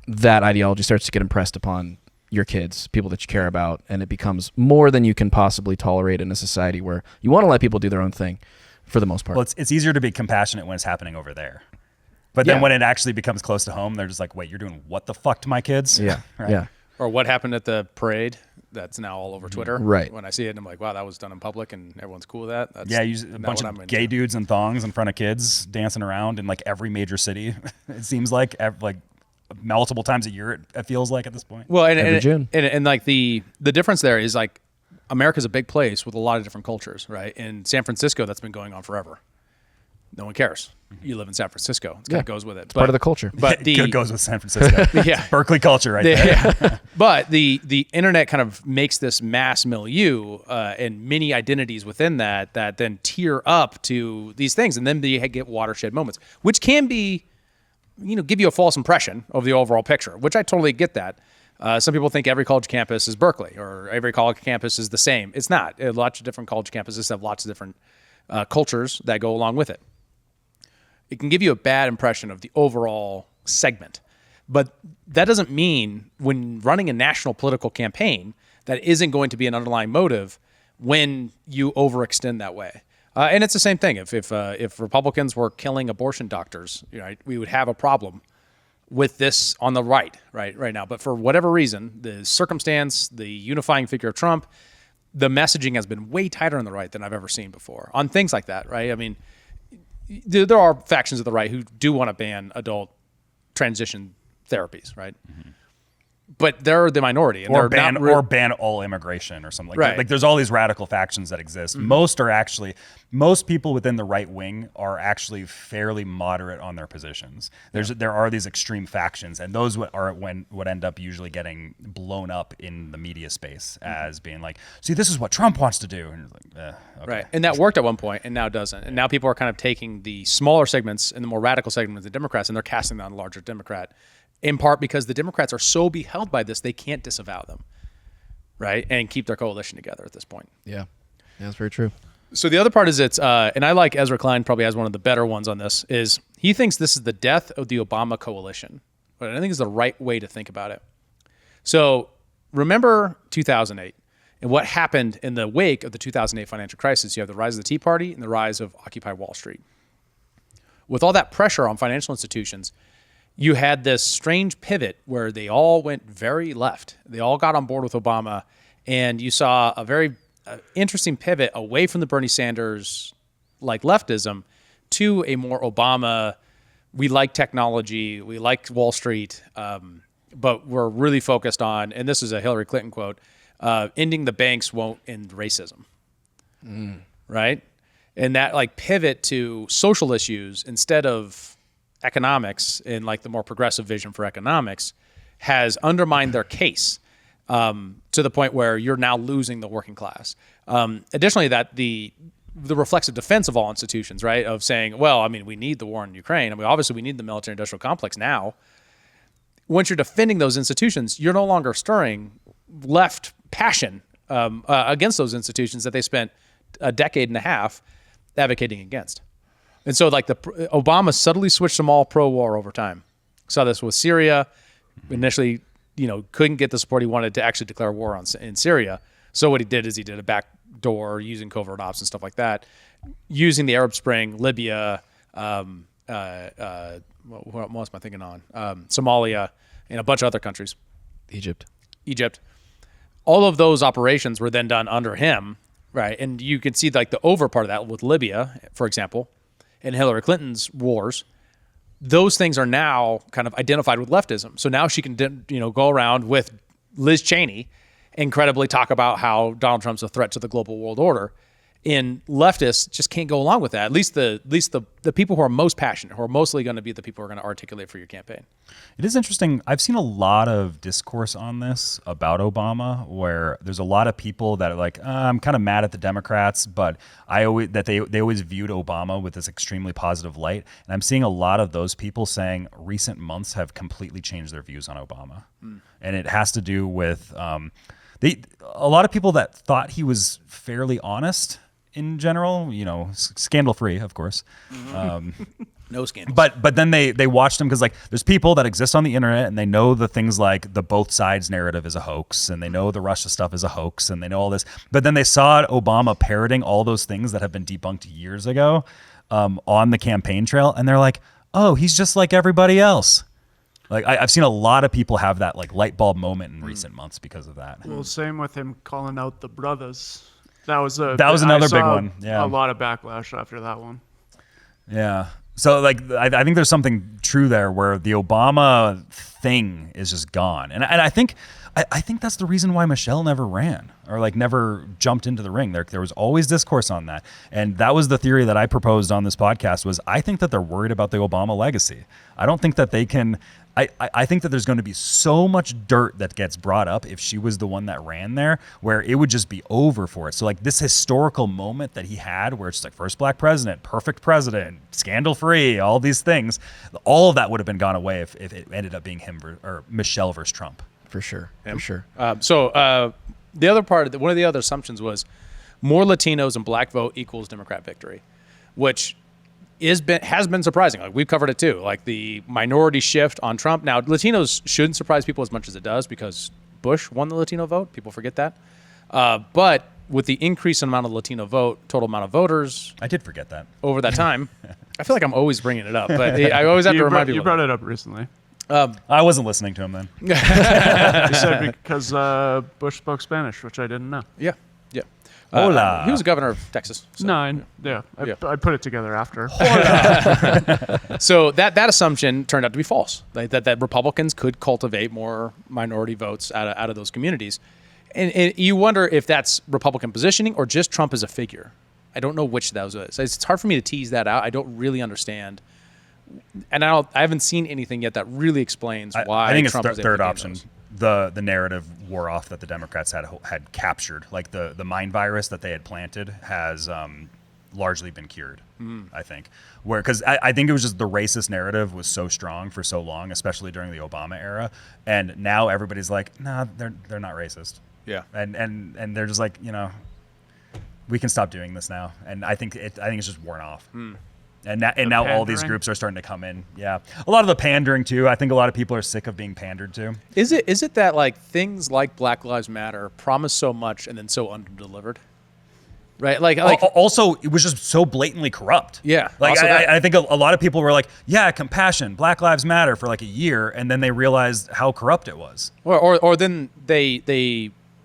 that ideology starts to get impressed upon your kids, people that you care about, and it becomes more than you can possibly tolerate in a society where you want to let people do their own thing for the most part. Well, it's easier to be compassionate when it's happening over there. But then when it actually becomes close to home, they're just like, wait, you're doing what the fuck to my kids? Yeah. Right? Yeah. Or what happened at the parade that's now all over Twitter. Right. When I see it, I'm like, wow, that was done in public and everyone's cool with that. That's a bunch of gay dudes in thongs in front of kids dancing around in like every major city. It seems like multiple times a year, it feels like at this point. Well, Every June. And like the difference there is like America's a big place with a lot of different cultures, right? In San Francisco, that's been going on forever. No one cares. You live in San Francisco. It kind of goes with it. It's part of the culture. But it goes with San Francisco. Yeah. Berkeley culture right there. Yeah. But the internet kind of makes this mass milieu and many identities within that then tier up to these things. And then you get watershed moments, which can be, give you a false impression of the overall picture, which I totally get that. Some people think every college campus is Berkeley or every college campus is the same. It's not. Lots of different college campuses have lots of different cultures that go along with it. It can give you a bad impression of the overall segment. But that doesn't mean when running a national political campaign, that isn't going to be an underlying motive when you overextend that way. And it's the same thing. If Republicans were killing abortion doctors, we would have a problem with this on the right now. But for whatever reason, the circumstance, the unifying figure of Trump, the messaging has been way tighter on the right than I've ever seen before on things like that, right? I mean, there are factions of the right who do want to ban adult transition therapies, right? Mm-hmm. but they're the minority, and or they're ban all immigration or something like Right. that. Like there's all these radical factions that exist. Most people within the right wing are actually fairly moderate on their positions. There are these extreme factions, and those would end up usually getting blown up in the media space as being like, see, this is what Trump wants to do, and you're like, okay. Right, and that worked at one point, and now doesn't. And now people are kind of taking the smaller segments and the more radical segments of the Democrats, and they're casting down the larger Democrat, in part because the Democrats are so beheld by this, they can't disavow them, right, and keep their coalition together at this point. Yeah, that's very true. So the other part is and I like Ezra Klein probably has one of the better ones on this, is he thinks this is the death of the Obama coalition. But I think is the right way to think about it. So remember 2008 and what happened in the wake of the 2008 financial crisis. You have the rise of the Tea Party and the rise of Occupy Wall Street. With all that pressure on financial institutions, you had this strange pivot where they all went very left. They all got on board with Obama, and you saw a very interesting pivot away from the Bernie Sanders like leftism to a more Obama, we like technology, we like Wall Street, but we're really focused on, and this is a Hillary Clinton quote, ending the banks won't end racism, right? And that like pivot to social issues instead of economics in like the more progressive vision for economics has undermined their case. To the point where you're now losing the working class. Additionally, that the reflexive defense of all institutions, right, of saying, well, I mean, we need the war in Ukraine. I mean, obviously, we need the military-industrial complex now. Once you're defending those institutions, you're no longer stirring left passion against those institutions that they spent a decade and a half advocating against. And so, like, Obama subtly switched them all pro-war over time. Saw this with Syria, initially, couldn't get the support he wanted to actually declare war in Syria. So what he did is he did a backdoor using covert ops and stuff like that, using the Arab Spring, Libya, what else am I thinking on? Somalia, and a bunch of other countries. Egypt. All of those operations were then done under him, right? And you can see like the over part of that with Libya, for example, and Hillary Clinton's wars. Those things are now kind of identified with leftism. So now she can, go around with Liz Cheney and credibly talk about how Donald Trump's a threat to the global world order. And leftists just can't go along with that. At least the people who are most passionate, who are mostly going to be the people who are going to articulate for your campaign. It is interesting. I've seen a lot of discourse on this about Obama, where there's a lot of people that are like, I'm kind of mad at the Democrats, but they always viewed Obama with this extremely positive light. And I'm seeing a lot of those people saying recent months have completely changed their views on Obama, and it has to do with a lot of people that thought he was fairly honest. In general, scandal-free, of course. No scandals. But then they watched him because like there's people that exist on the internet and they know the things like the both sides narrative is a hoax, and they know the Russia stuff is a hoax, and they know all this. But then they saw Obama parroting all those things that have been debunked years ago on the campaign trail, and they're like, oh, he's just like everybody else. Like I've seen a lot of people have that like light bulb moment in recent months because of that. Well, same with him calling out the brothers. That was another big one. Yeah, a lot of backlash after that one. Yeah. So like I think there's something true there where the Obama thing is just gone, and I think that's the reason why Michelle never ran or like never jumped into the ring. There was always discourse on that, and that was the theory that I proposed on this podcast. Was I think that they're worried about the Obama legacy. I don't think that they can. I think that there's going to be so much dirt that gets brought up if she was the one that ran there, where it would just be over for it. So like this historical moment that he had where it's like first black president, perfect president, scandal free, all these things, all of that would have been gone away if it ended up being him or Michelle versus Trump. For sure. For sure. So the other part, one of the other assumptions was more Latinos and black vote equals Democrat victory, which has been surprising. Like we've covered it too. Like the minority shift on Trump. Now Latinos shouldn't surprise people as much as it does because Bush won the Latino vote. People forget that. But with the increased amount of Latino vote, total amount of voters, I did forget that over that time. I feel like I'm always bringing it up, but I always have to remind people. You brought it up recently. I wasn't listening to him then. You said because Bush spoke Spanish, which I didn't know. Yeah. Hola. He was governor of Texas. So. I put it together after. So that assumption turned out to be false. Like that Republicans could cultivate more minority votes out of those communities. And you wonder if that's Republican positioning or just Trump as a figure. I don't know which that was. It's hard for me to tease that out. I don't really understand. And I haven't seen anything yet that really explains why I think Trump it's was able third to gain option. those. The narrative wore off that the Democrats had captured. Like the mind virus that they had planted has largely been cured, I think. Because I think it was just the racist narrative was so strong for so long, especially during the Obama era. And now everybody's like, nah, they're not racist. Yeah. And they're just like, we can stop doing this now. And I think it's just worn off. And now all these groups are starting to come in. Yeah. A lot of the pandering too. I think a lot of people are sick of being pandered to. Is it that like things like Black Lives Matter promise so much and then so under-delivered? Right? Like also, it was just so blatantly corrupt. Yeah. Like I think a lot of people were like, yeah, compassion, Black Lives Matter for like a year, and then they realized how corrupt it was. Or then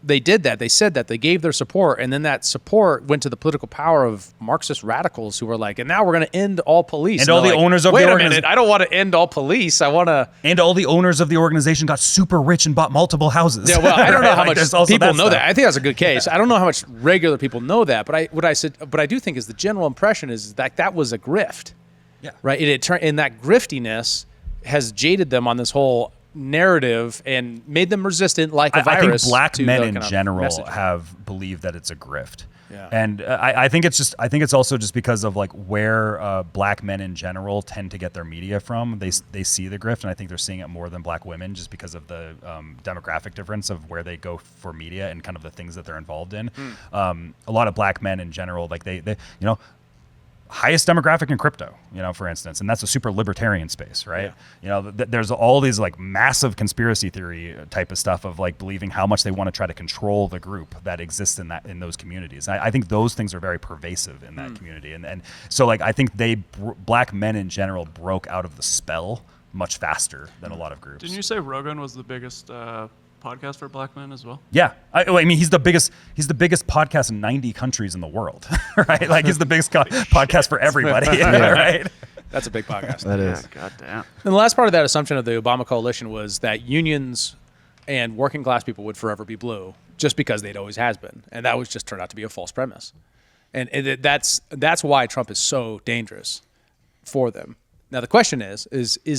they did that. They said that. They gave their support, and then that support went to the political power of Marxist radicals who were like, and now we're going to end all police. And all the owners of the organization. Wait a minute, I don't want to end all police. I want to... And all the owners of the organization got super rich and bought multiple houses. Yeah, well, I don't know how much people know stuff. that. I think that's a good case. I don't know how much regular people know that, but I do think is the general impression is that was a grift. Yeah. Right? And that griftiness has jaded them on this whole narrative and made them resistant like a virus. I think black men in kind of general message. have believed that it's a grift. Yeah. And I think it's also just because of like where black men in general tend to get their media from. They see the grift, and I think they're seeing it more than black women just because of the demographic difference of where they go for media and kind of the things that they're involved in. A lot of black men in general, like they highest demographic in crypto, for instance, and that's a super libertarian space, right? Yeah. There's all these like massive conspiracy theory type of stuff of like believing how much they want to try to control the group that exists in those communities. I think those things are very pervasive in that community, and so like I think black men in general broke out of the spell much faster than a lot of groups. Didn't you say Rogan was the biggest podcast for black men as well? Yeah, I mean he's the biggest podcast in 90 countries in the world, right? Like he's the biggest podcast for everybody, right? That's a big podcast. That is. God damn. And the last part of that assumption of the Obama coalition was that unions and working class people would forever be blue just because they'd always has been, and that was just turned out to be a false premise. And that's why Trump is so dangerous for them. Now the question is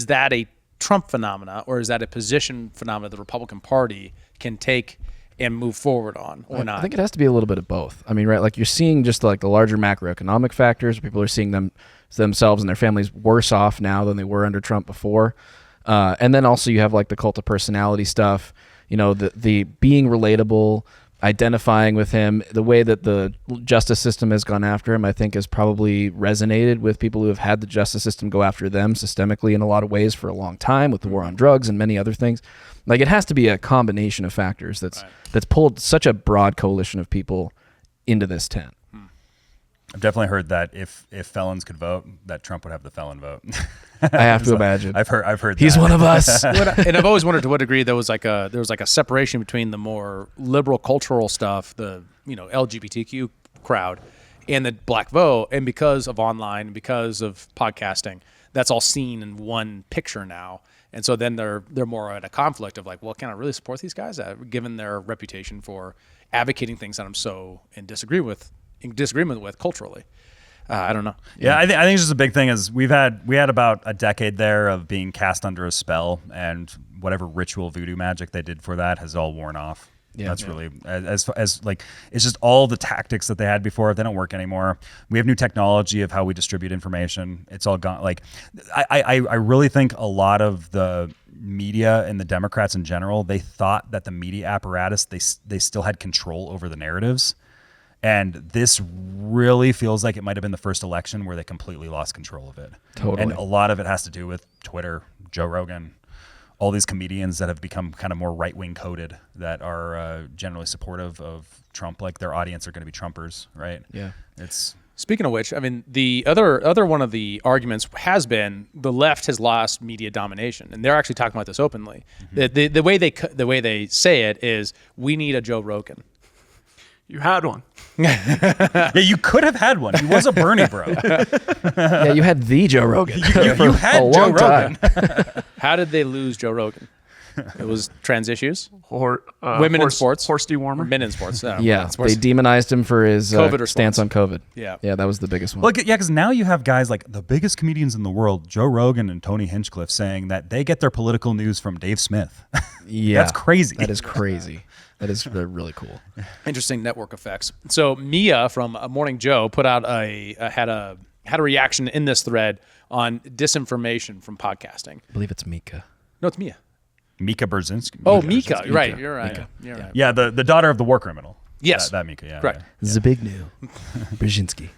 that a Trump phenomena, or is that a position phenomena the Republican Party can take and move forward on, or not? I think it has to be a little bit of both. I mean, right, like you're seeing just like the larger macroeconomic factors. People are seeing themselves and their families worse off now than they were under Trump before. And then also you have like the cult of personality stuff, the being relatable, identifying with him. The way that the justice system has gone after him, I think, has probably resonated with people who have had the justice system go after them systemically in a lot of ways for a long time, with the war on drugs and many other things. Like it has to be a combination of factors that's pulled such a broad coalition of people into this tent. I've definitely heard that if felons could vote, that Trump would have the felon vote. I have to imagine. I've heard. He's one of us. And I've always wondered to what degree there was like a separation between the more liberal cultural stuff, the LGBTQ crowd, and the black vote, and because of online, because of podcasting, that's all seen in one picture now. And so then they're more at a conflict of like, well, can I really support these guys, given their reputation for advocating things that I'm so in disagreement with culturally? I don't know. Yeah, I think it's just a big thing is we had about a decade there of being cast under a spell, and whatever ritual voodoo magic they did for that has all worn off. Yeah, that's really as like it's just all the tactics that they had before, they don't work anymore. We have new technology of how we distribute information. It's all gone. Like I really think a lot of the media and the Democrats in general, they thought that the media apparatus they still had control over the narratives. And this really feels like it might have been the first election where they completely lost control of it. Totally. And a lot of it has to do with Twitter, Joe Rogan, all these comedians that have become kind of more right-wing coded that are generally supportive of Trump. Like their audience are going to be Trumpers, right? Yeah. Speaking of which, I mean, the other one of the arguments has been the left has lost media domination, and they're actually talking about this openly. Mm-hmm. The way they say it is, we need a Joe Rogan. You had one. Yeah, you could have had one. He was a Bernie bro. Yeah, you had the Joe Rogan. You had a Joe long time. Rogan. How did they lose Joe Rogan? It was trans issues. Women in sports. Horse dewormer. Men in sports. Yeah, sports. they demonized him for his COVID stance on COVID. Yeah. Yeah, that was the biggest one. Well, yeah, because now you have guys like the biggest comedians in the world, Joe Rogan and Tony Hinchcliffe, saying that they get their political news from Dave Smith. Yeah, That's crazy. That is crazy. That is really cool. Interesting network effects. So Mia from Morning Joe put out had a reaction in this thread on disinformation from podcasting. I believe it's Mika. No, it's Mia. Mika Brzezinski. Oh, Mika. Right. You're right. Mika. You're right. Yeah, the daughter of the war criminal. Yes. That Mika, yeah. Correct. Zbigniew Brzezinski.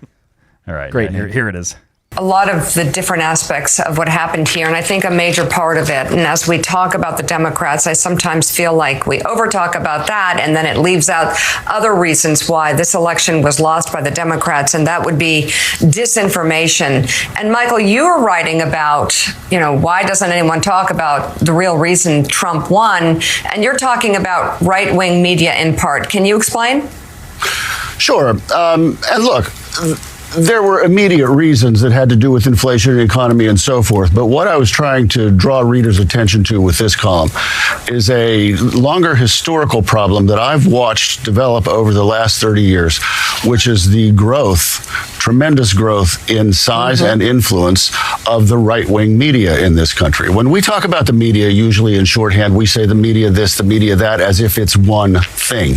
All right. Great yeah, name. here it is. A lot of the different aspects of what happened here, and I think a major part of it. And as we talk about the Democrats, I sometimes feel like we overtalk about that, and then it leaves out other reasons why this election was lost by the Democrats, and that would be disinformation. And Michael, you were writing about, why doesn't anyone talk about the real reason Trump won? And you're talking about right-wing media in part. Can you explain? Sure. And look, there were immediate reasons that had to do with inflation and economy and so forth. But what I was trying to draw readers' attention to with this column is a longer historical problem that I've watched develop over the last 30 years, which is the tremendous growth in size and influence of the right-wing media in this country. When we talk about the media, usually in shorthand, we say the media this, the media that, as if it's one thing.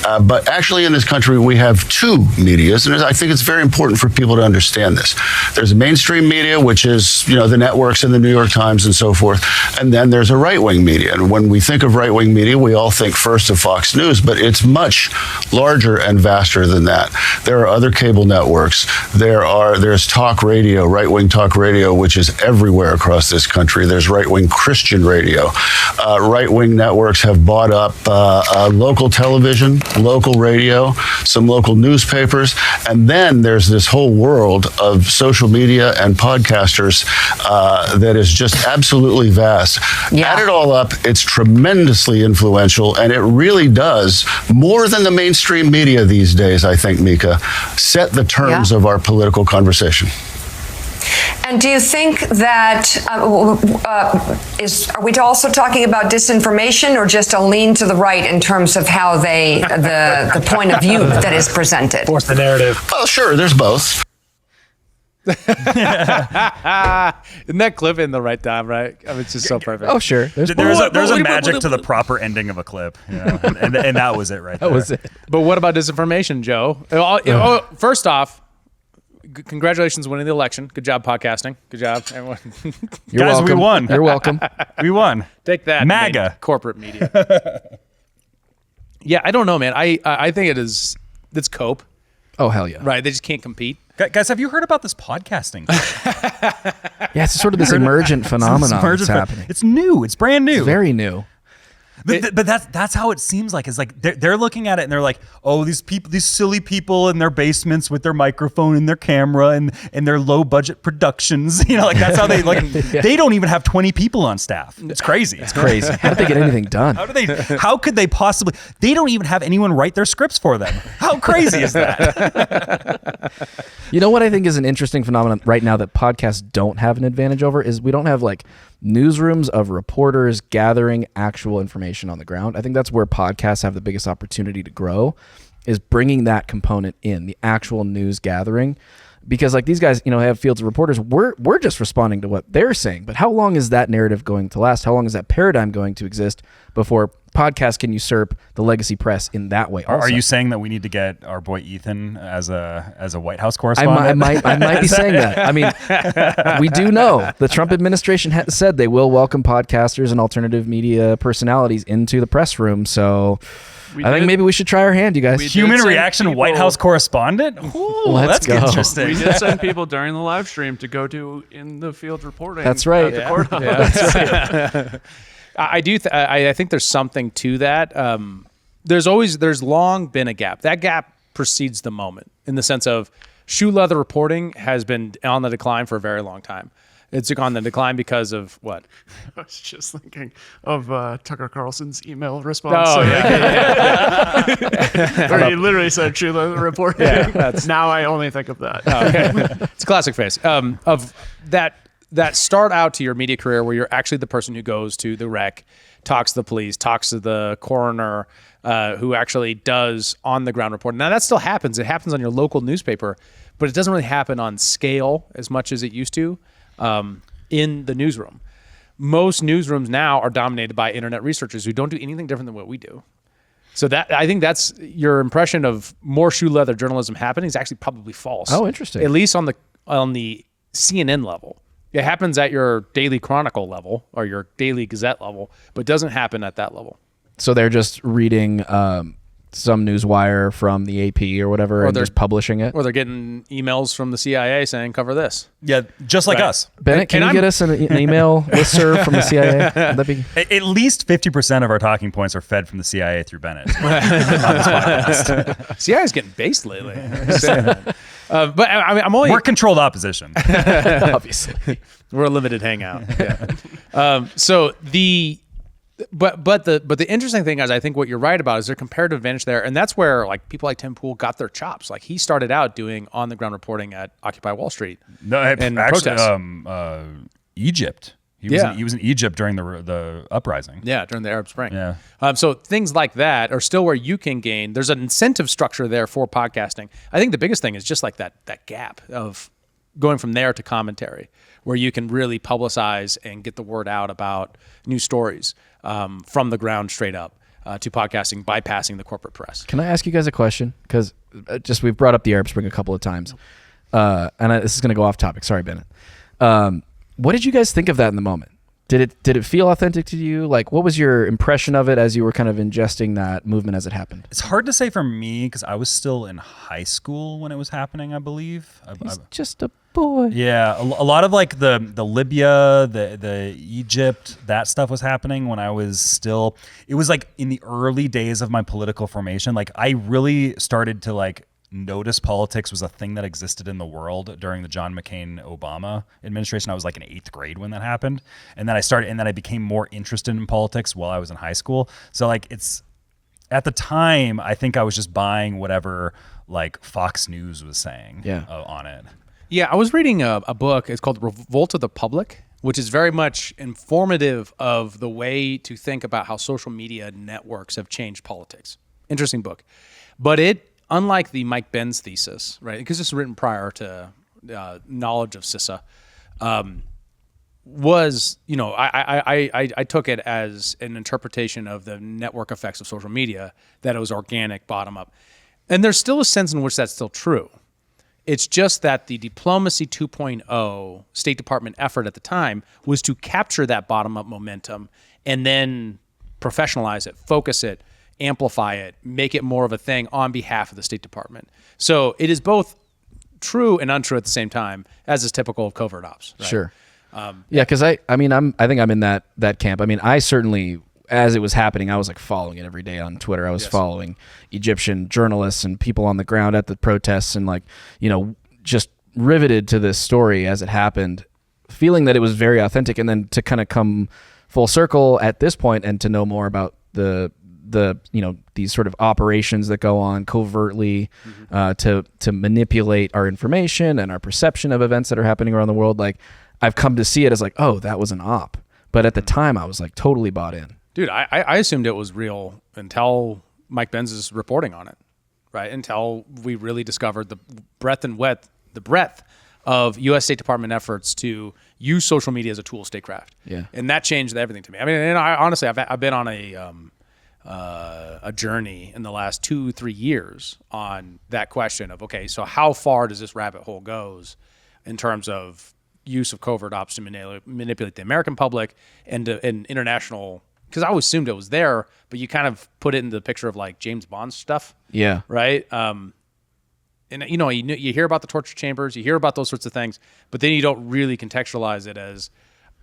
But actually in this country, we have two medias, and I think it's very important for people to understand this. There's mainstream media, which is, the networks and the New York Times and so forth, and then there's a right-wing media. And when we think of right-wing media, we all think first of Fox News, but it's much larger and vaster than that. There are other cable networks. There's talk radio, right-wing talk radio, which is everywhere across this country. There's right-wing Christian radio. Right-wing networks have bought up local television, local radio, some local newspapers, and then there's this whole world of social media and podcasters that is just absolutely vast. Yeah. Add it all up, it's tremendously influential, and it really does, more than the mainstream media these days, I think, Mika, set the terms of our political conversation. And do you think that are we also talking about disinformation, or just a lean to the right in terms of how the point of view that is presented? Force the narrative. Well, sure, there's both. Isn't that clip in the right time, right? I mean, it's just so perfect. Oh, sure. There's a magic to the proper ending of a clip, and that was it right there. That was it. But what about disinformation, Joe? First off, congratulations on winning the election. Good job podcasting. Good job, everyone. You're Guys, welcome. we won. You're welcome. We won. Take that, MAGA. Corporate media. Yeah, I don't know, man. I think it's cope. Oh, hell yeah. Right, they just can't compete. Guys, have you heard about this podcasting? Yeah, it's sort of this emergent phenomenon that's happening. It's new. It's brand new. It's very new. But that's how it seems like. It's like they're looking at it and they're like, oh, these silly people in their basements with their microphone and their camera and their low budget productions. Like that's how they Yeah. They don't even have 20 people on staff. It's crazy. It's crazy. How did they get anything done? How could they possibly? They don't even have anyone write their scripts for them. How crazy is that? You know what I think is an interesting phenomenon right now that podcasts don't have an advantage over is we don't have newsrooms of reporters gathering actual information on the ground. I think that's where podcasts have the biggest opportunity to grow, is bringing that component in, the actual news gathering. Because these guys, have fields of reporters. We're just responding to what they're saying. But how long is that narrative going to last? How long is that paradigm going to exist before podcasts can usurp the legacy press in that way? Also? Are you saying that we need to get our boy Ethan as a White House correspondent? I might be saying that. I mean, we do know the Trump administration has said they will welcome podcasters and alternative media personalities into the press room. So I think maybe we should try our hand, you guys. Human reaction White House correspondent? Ooh, Let's go. Interesting. We did send people during the live stream to go to in the field reporting. That's right. At the courthouse. That's right. I do. I think there's something to that. There's long been a gap. That gap precedes the moment, in the sense of shoe leather reporting has been on the decline for a very long time. It's on the decline because of what? I was just thinking of Tucker Carlson's email response. Oh, Where he literally said, Shula report. Now I only think of that. Oh, okay. It's a classic face of that start out to your media career where you're actually the person who goes to the wreck, talks to the police, talks to the coroner, who actually does on the ground reporting. Now that still happens. It happens on your local newspaper, but it doesn't really happen on scale as much as it used to in the newsroom. Most newsrooms now are dominated by internet researchers who don't do anything different than what we do. So that I think that's your impression of more shoe leather journalism happening is actually probably false. Oh, interesting. At least on the CNN level. It happens at your Daily Chronicle level or your Daily Gazette level, but doesn't happen at that level. So they're just reading some newswire from the AP or whatever, and just publishing it. Or they're getting emails from the CIA saying, cover this. Yeah, just like us. Bennett, can you get us an email listserv from the CIA? Would that be? At least 50% of our talking points are fed from the CIA through Bennett. On this podcast. CIA's getting based lately. But I mean, we're controlled opposition. Obviously. We're a limited hangout. Yeah. But the interesting thing is, I think what you're right about is their comparative advantage there, and that's where like people like Tim Pool got their chops. Like he started out doing on the ground reporting at Occupy Wall Street. No, and actually, Egypt. He was in Egypt during the uprising. Yeah, during the Arab Spring. Yeah. So things like that are still where you can gain. There's an incentive structure there for podcasting. I think the biggest thing is just like that gap of going from there to commentary, where you can really publicize and get the word out about new stories from the ground straight up to podcasting, bypassing the corporate press. Can I ask you guys a question? Because we've brought up the Arab Spring a couple of times, this is going to go off topic. Sorry, Bennett. What did you guys think of that in the moment? Did it feel authentic to you? Like, what was your impression of it as you were kind of ingesting that movement as it happened? It's hard to say for me because I was still in high school when it was happening, I believe. He's just a boy. Yeah, a lot of like the Libya, the Egypt, that stuff was happening when I was still. It was like in the early days of my political formation. Like I really started to like notice politics was a thing that existed in the world during the John McCain Obama administration. I was like in 8th grade when that happened. And then I became more interested in politics while I was in high school. So like it's at the time, I think I was just buying whatever like Fox News was saying on it. Yeah, I was reading a book. It's called Revolt of the Public, which is very much informative of the way to think about how social media networks have changed politics. Interesting book. But unlike the Mike Benz thesis, right, because this was written prior to knowledge of CISA, was, I took it as an interpretation of the network effects of social media, that it was organic, bottom up. And there's still a sense in which that's still true. It's just that the Diplomacy 2.0 State Department effort at the time was to capture that bottom up momentum and then professionalize it, focus it, amplify it, make it more of a thing on behalf of the State Department. So it is both true and untrue at the same time, as is typical of covert ops. Right? Sure. Because I think I'm in that camp. I mean, I certainly, as it was happening, I was like following it every day on Twitter. I was following Egyptian journalists and people on the ground at the protests and just riveted to this story as it happened, feeling that it was very authentic. And then to kind of come full circle at this point and to know more about these sort of operations that go on covertly to manipulate our information and our perception of events that are happening around the world. Like, I've come to see it as like, oh, that was an op. But at the time, I was like totally bought in. Dude, I assumed it was real until Mike Benz's reporting on it, right? Until we really discovered the breadth of U.S. State Department efforts to use social media as a tool of statecraft. Yeah, and that changed everything to me. I mean, and honestly, I've been on a journey in the last 2-3 years on that question of, okay, so how far does this rabbit hole goes in terms of use of covert ops to manipulate the American public and international, because I always assumed it was there, but you kind of put it in the picture of like James Bond stuff. Yeah. Right. And you hear about the torture chambers, you hear about those sorts of things, but then you don't really contextualize it as,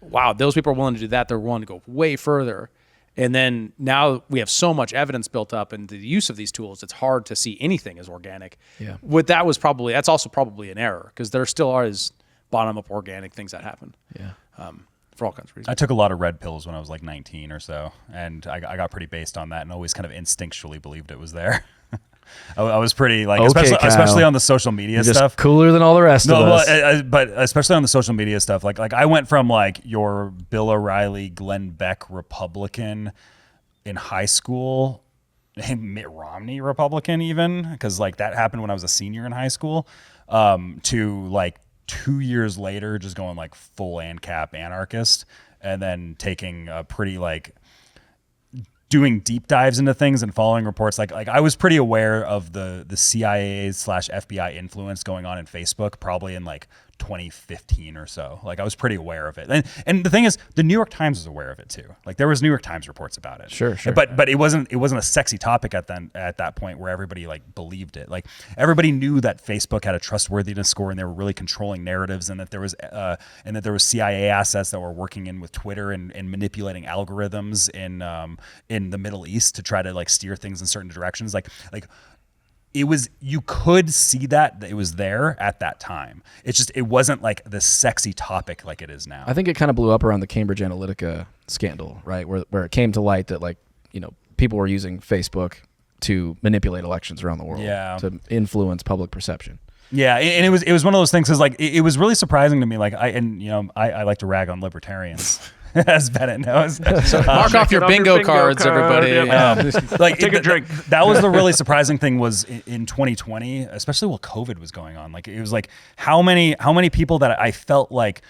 wow, those people are willing to do that. They're willing to go way further. And then now we have so much evidence built up in the use of these tools, it's hard to see anything as organic. Yeah. That's also probably an error, because there still is bottom-up organic things that happen. Yeah. For all kinds of reasons. I took a lot of red pills when I was like 19 or so, and I got pretty based on that and always kind of instinctually believed it was there. I was pretty like, Okay, especially on the social media You're stuff. just cooler than all the rest of us. But especially on the social media stuff, like I went from like your Bill O'Reilly, Glenn Beck Republican in high school, Mitt Romney Republican even, because like that happened when I was a senior in high school, to like 2 years later just going like full ANCAP anarchist, and then taking a pretty like doing deep dives into things and following reports. Like I was pretty aware of the CIA/FBI influence going on in Facebook probably in like 2015 or so. Like I was pretty aware of it. And the thing is, the New York Times was aware of it too. Like there was New York Times reports about it. Sure. But it wasn't a sexy topic at that point where everybody like believed it. Like everybody knew that Facebook had a trustworthiness score and they were really controlling narratives, and that there was CIA assets that were working in with Twitter and manipulating algorithms in the Middle East to try to like steer things in certain directions. Like it was, you could see that it was there at that time. It's just, it wasn't like the sexy topic like it is now. I think it kind of blew up around the Cambridge Analytica scandal, right? Where it came to light that like, people were using Facebook to manipulate elections around the world, to influence public perception. Yeah, and it was one of those things. Is like it was really surprising to me. Like I like to rag on libertarians. As Bennett knows. Mark off your bingo cards, everybody. Like take a drink. That was the really surprising thing was in 2020, especially while COVID was going on. Like it was like how many people that I felt like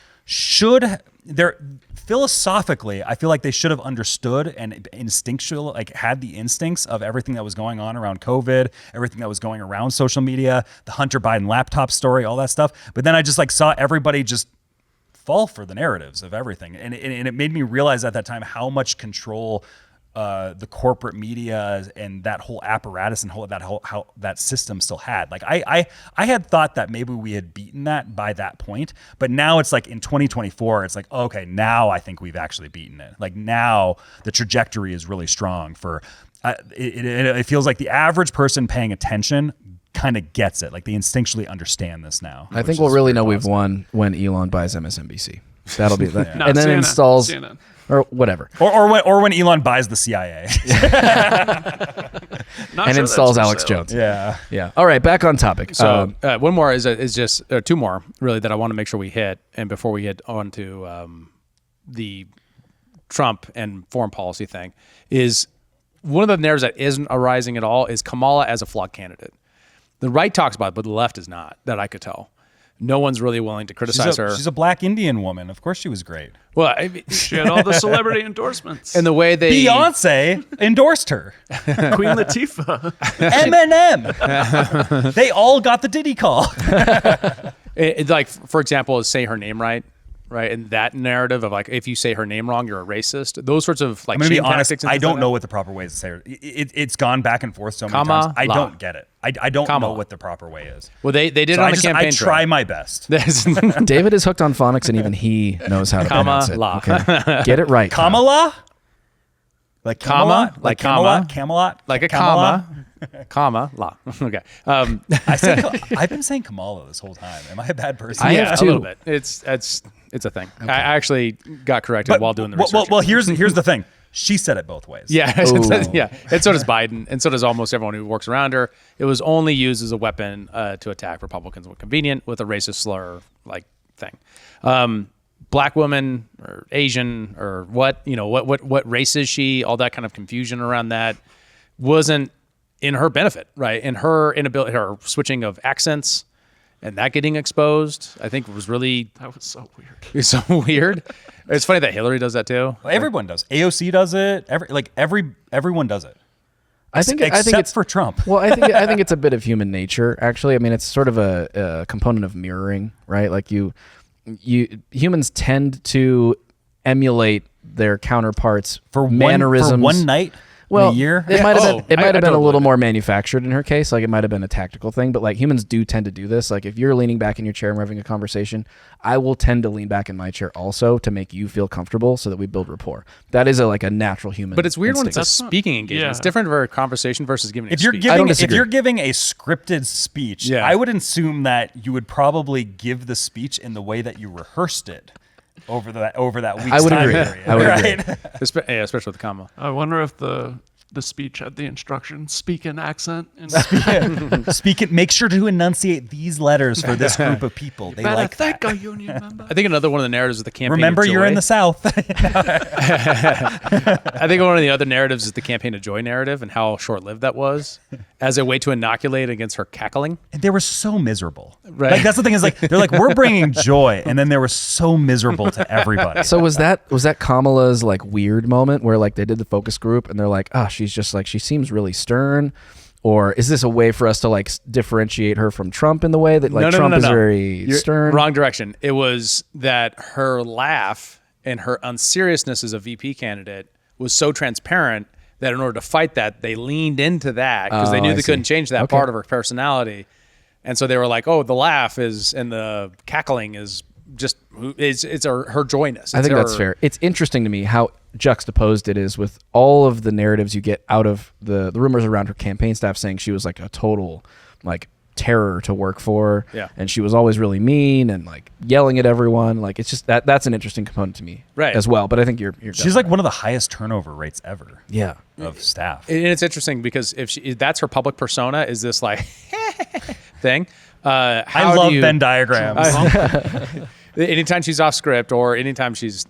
philosophically, I feel like they should have understood and instinctual, like had the instincts of everything that was going on around COVID, everything that was going around social media, the Hunter Biden laptop story, all that stuff. But then I just like saw everybody just fall for the narratives of everything, and it made me realize at that time how much control the corporate media and that whole apparatus and how that system still had. Like I had thought that maybe we had beaten that by that point, but now it's like in 2024, it's like, okay, now I think we've actually beaten it. Like now the trajectory is really strong for. It feels like the average person paying attention kind of gets it. Like they instinctually understand this now. I think we'll really know we've won when Elon buys MSNBC. That'll be that. No, and then CNN, installs CNN. or whatever. Or when Elon buys the CIA. And installs Alex Jones. Yeah. All right, back on topic. So one more is just two more really that I want to make sure we hit, and before we hit on to the Trump and foreign policy thing, is one of the narratives that isn't arising at all is Kamala as a flawed candidate. The right talks about it, but the left is not, that I could tell. No one's really willing to criticize her. She's a black Indian woman. Of course she was great. Well, She had all the celebrity endorsements. and the way they... Beyonce endorsed her. Queen Latifah. Eminem. They all got the Diddy call. like, for example, say her name right? And that narrative of like, if you say her name wrong, you're a racist. Those sorts of like, I'm gonna be honest, tactics. I don't know what the proper way is to say her. It's gone back and forth so many times. I don't get it. I don't know what the proper way is. Well, they did it on the campaign I try my best. David is hooked on phonics, and even he knows how to pronounce it. Okay. Get it right. Kamala? Like Comma? Like comma? Camelot? Like a Kamala? comma, la. Okay. I've been saying Kamala this whole time. Am I a bad person? I have too. A little bit. It's a thing. Okay. I actually got corrected while doing the research. Well, here's the thing. She said it both ways. Yeah, yeah. And so does Biden, and so does almost everyone who works around her. It was only used as a weapon to attack Republicans when convenient, with a racist slur like thing. Black woman or Asian or what race is she? All that kind of confusion around that wasn't in her benefit, right? And her inability, her switching of accents, and that getting exposed, I think was really... That was so weird. It's so weird. It's funny that Hillary does that too. Well, everyone does. AOC does it. Everyone does it. I think it's for Trump. Well, I think it's a bit of human nature, actually. I mean, it's sort of a component of mirroring, right? Like humans tend to emulate their counterparts for mannerisms. For one night? Well, in a year. it might have been. It might have been a little believe more manufactured in her case. Like it might have been a tactical thing. But like humans do tend to do this. Like if you're leaning back in your chair and we're having a conversation, I will tend to lean back in my chair also to make you feel comfortable, so that we build rapport. That is like a natural human. But it's weird when instinct. it's a speaking engagement. yeah. It's different for a conversation versus giving. If a you're speech. giving a scripted speech, Yeah. I would assume that you would probably give the speech in the way that you rehearsed it over that week's I would time agree. period. I would agree. Yeah, especially with Kamala. I wonder if the speech had the instruction, speak in accent. Speak it. Make sure to enunciate these letters for this group of people. They like that. a union member. I think another one of the narratives of the campaign. Remember, of you're joy. in the South. I think one of the other narratives is the campaign of joy narrative and how short-lived that was, as a way to inoculate against her cackling. And they were so miserable. Right. Like that's the thing is like they're like we're bringing joy, and then they were so miserable to everybody. So was that Kamala's like weird moment where like they did the focus group and they're like, she's just like she seems really stern, or is this a way for us to like differentiate her from Trump in the way that like Trump is very stern? Wrong direction. It was that her laugh and her unseriousness as a VP candidate was so transparent that in order to fight that, they leaned into that because they knew they couldn't change that part of her personality. And so they were like, the laugh is, and the cackling is just, it's her joyness. I think that's fair. It's interesting to me how juxtaposed it is with all of the narratives you get out of the rumors around her campaign staff saying she was like a total like terror to work for. Yeah. And she was always really mean and like yelling at everyone. Like it's just that's an interesting component to me as well. But I think you're she's like one of the highest turnover rates ever. Yeah. Of staff. And it's interesting because if that's her public persona, is this like thing? I love Venn diagrams. Anytime she's off script or anytime she's,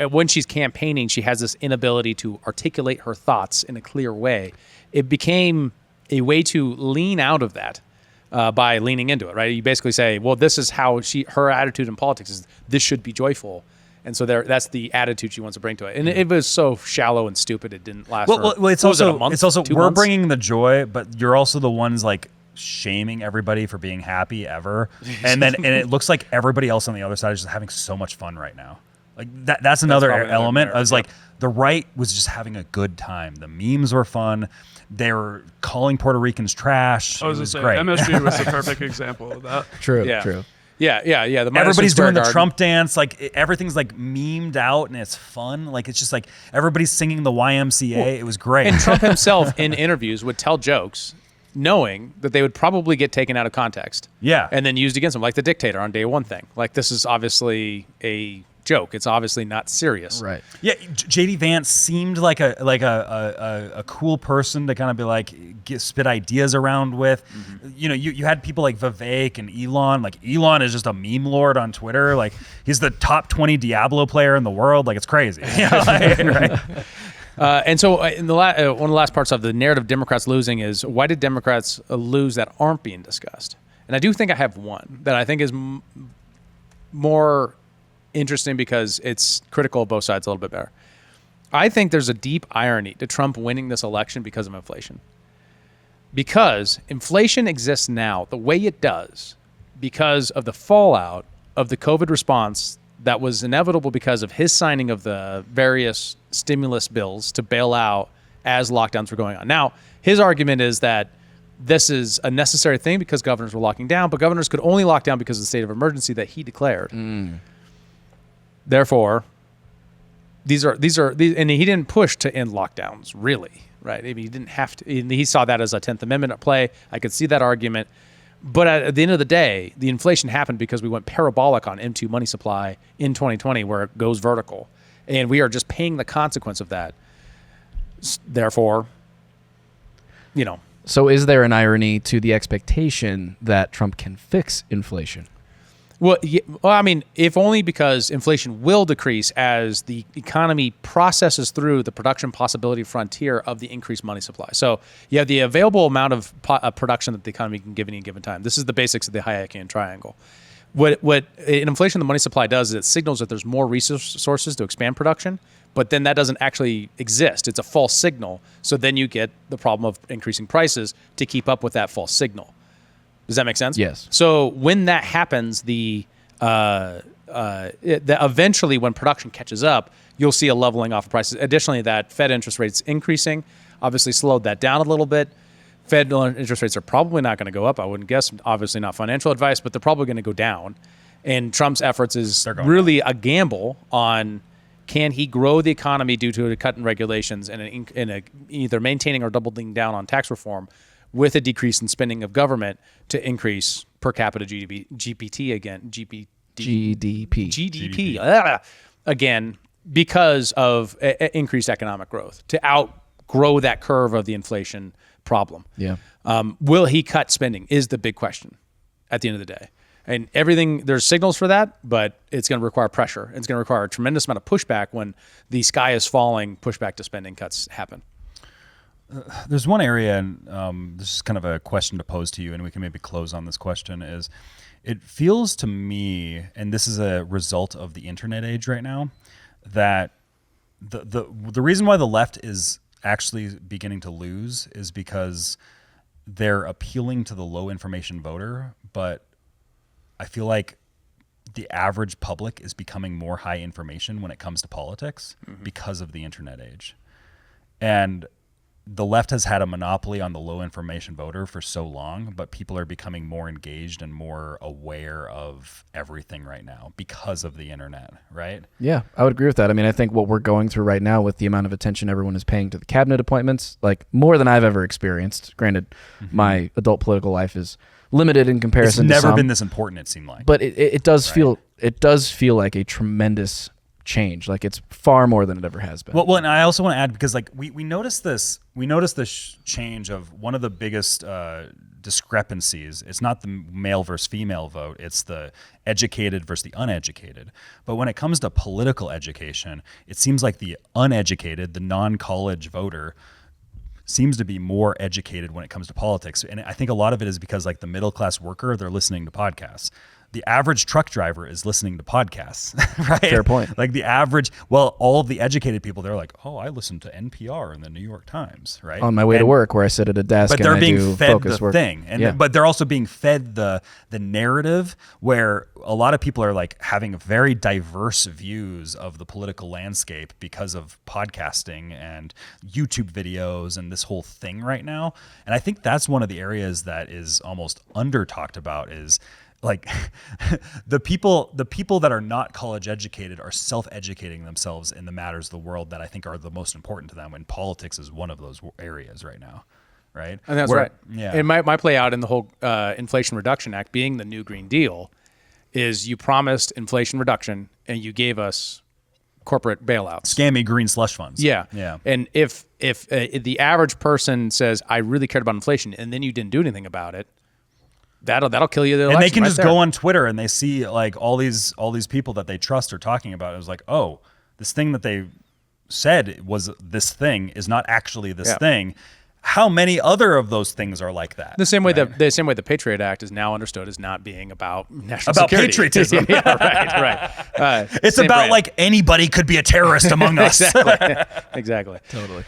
when she's campaigning, she has this inability to articulate her thoughts in a clear way. It became a way to lean out of that by leaning into it, right? You basically say, well, this is how her attitude in politics is, this should be joyful. And so that's the attitude she wants to bring to it. And it was so shallow and stupid, it didn't last Well, it's also, a month, it's also 2 we're months? bringing the joy, but you're also the ones like shaming everybody for being happy ever, and it looks like everybody else on the other side is just having so much fun right now. Like that's another element. I was like, the right was just having a good time. The memes were fun. They were calling Puerto Ricans trash. I was it was say, great. MSG was the perfect example of that. True. Yeah. True. Yeah. The Everybody's doing the Garden. Trump dance. Like everything's like memed out and it's fun. Like it's just like everybody's singing the YMCA. It was great. And Trump himself in interviews would tell jokes knowing that they would probably get taken out of context. Yeah. And then used against him, like the dictator on day one thing. Like this is obviously a joke. It's obviously not serious. Right. Yeah, JD Vance seemed like a cool person to kind of be like spit ideas around with. Mm-hmm. You had people like Vivek and Elon. Like Elon is just a meme lord on Twitter. Like he's the top 20 Diablo player in the world. Like it's crazy. Right? And so in one of the last parts of the narrative Democrats losing is, why did Democrats lose that aren't being discussed? And I do think I have one that I think is more interesting because it's critical of both sides a little bit better. I think there's a deep irony to Trump winning this election because of inflation. Because inflation exists now the way it does because of the fallout of the COVID response that was inevitable because of his signing of the various stimulus bills to bail out as lockdowns were going on. Now, his argument is that this is a necessary thing because governors were locking down, but governors could only lock down because of the state of emergency that he declared. Therefore, these are, and he didn't push to end lockdowns, really, right? I mean, he didn't have to. He saw that as a 10th Amendment at play. I could see that argument. But at the end of the day, the inflation happened because we went parabolic on M2 money supply in 2020, where it goes vertical. And we are just paying the consequence of that. Therefore, So is there an irony to the expectation that Trump can fix inflation? Well, I mean, if only because inflation will decrease as the economy processes through the production possibility frontier of the increased money supply. So you have the available amount of production that the economy can give at any given time. This is the basics of the Hayekian triangle. What in inflation the money supply does is it signals that there's more resources to expand production, but then that doesn't actually exist. It's a false signal. So then you get the problem of increasing prices to keep up with that false signal. Does that make sense? Yes. So when that happens, eventually when production catches up, you'll see a leveling off of prices. Additionally, that Fed interest rates increasing obviously slowed that down a little bit. Fed interest rates are probably not going to go up. I wouldn't guess. Obviously not financial advice, but they're probably going to go down. And Trump's efforts is really a gamble on can he grow the economy due to a cut in regulations and either maintaining or doubling down on tax reform with a decrease in spending of government to increase per capita GDP again because of increased economic growth to outgrow that curve of the inflation problem. Yeah. Will he cut spending is the big question at the end of the day. And everything, there's signals for that, but it's going to require pressure. It's going to require a tremendous amount of pushback when the sky is falling, pushback to spending cuts happen. There's one area, and this is kind of a question to pose to you, and we can maybe close on this question, is it feels to me, and this is a result of the internet age right now, that the reason why the left is actually beginning to lose is because they're appealing to the low information voter, but I feel like the average public is becoming more high information when it comes to politics because of the internet age. And the left has had a monopoly on the low information voter for so long, but people are becoming more engaged and more aware of everything right now because of the internet, right? Yeah, I would agree with that. I mean, I think what we're going through right now with the amount of attention everyone is paying to the cabinet appointments, like more than I've ever experienced. Granted, my adult political life is limited in comparison it's to never some, been this important, it seemed like. But it does feel like a tremendous change. Like it's far more than it ever has been. Well, and I also want to add, because like we noticed this change of one of the biggest discrepancies. It's not the male versus female vote. It's the educated versus the uneducated. But when it comes to political education, it seems like the uneducated, the non-college voter, seems to be more educated when it comes to politics. And I think a lot of it is because like the middle-class worker, they're listening to podcasts. The average truck driver is listening to podcasts, right? Fair point. Like the average, all of the educated people, they're like, oh, I listen to NPR and the New York Times, right? On my way to work where I sit at a desk but and they're I being do fed focus the work. thing. And but they're also being fed the narrative where a lot of people are like having very diverse views of the political landscape because of podcasting and YouTube videos and this whole thing right now. And I think that's one of the areas that is almost under talked about is like the people that are not college educated are self-educating themselves in the matters of the world that I think are the most important to them, and politics is one of those areas right now, right? And that's right. Yeah. And my play out in the whole Inflation Reduction Act being the new Green Deal is you promised inflation reduction and you gave us corporate bailouts. Scammy green slush funds. Yeah. Yeah. And if the average person says, I really cared about inflation, and then you didn't do anything about it, that'll kill you. And they can just go on Twitter and they see like all these people that they trust are talking about. It was like, oh, this thing that they said was this thing is not actually this thing. How many other of those things are like that? The same way the Patriot Act is now understood as not being about national security. Patriotism. Right. It's about brand. Like anybody could be a terrorist among us. Exactly. Totally.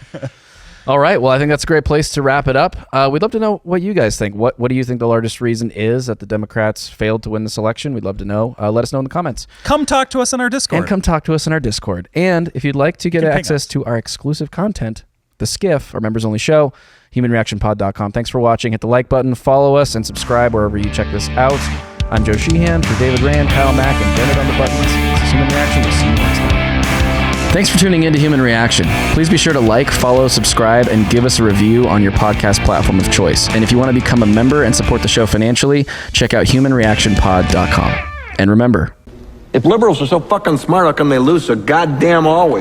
All right. Well, I think that's a great place to wrap it up. We'd love to know what you guys think. What do you think the largest reason is that the Democrats failed to win this election? We'd love to know. Let us know in the comments. Come talk to us on our Discord. And if you'd like to get access to our exclusive content, the Skiff, our members-only show, humanreactionpod.com. Thanks for watching. Hit the like button, follow us, and subscribe wherever you check this out. I'm Joe Sheehan for David Rand, Kyle Mack, and Bennett on the buttons. This is Human Reaction. We'll see you next time. Thanks for tuning in to Human Reaction. Please be sure to like, follow, subscribe, and give us a review on your podcast platform of choice. And if you want to become a member and support the show financially, check out humanreactionpod.com. And remember, if liberals are so fucking smart, how come they lose so goddamn always?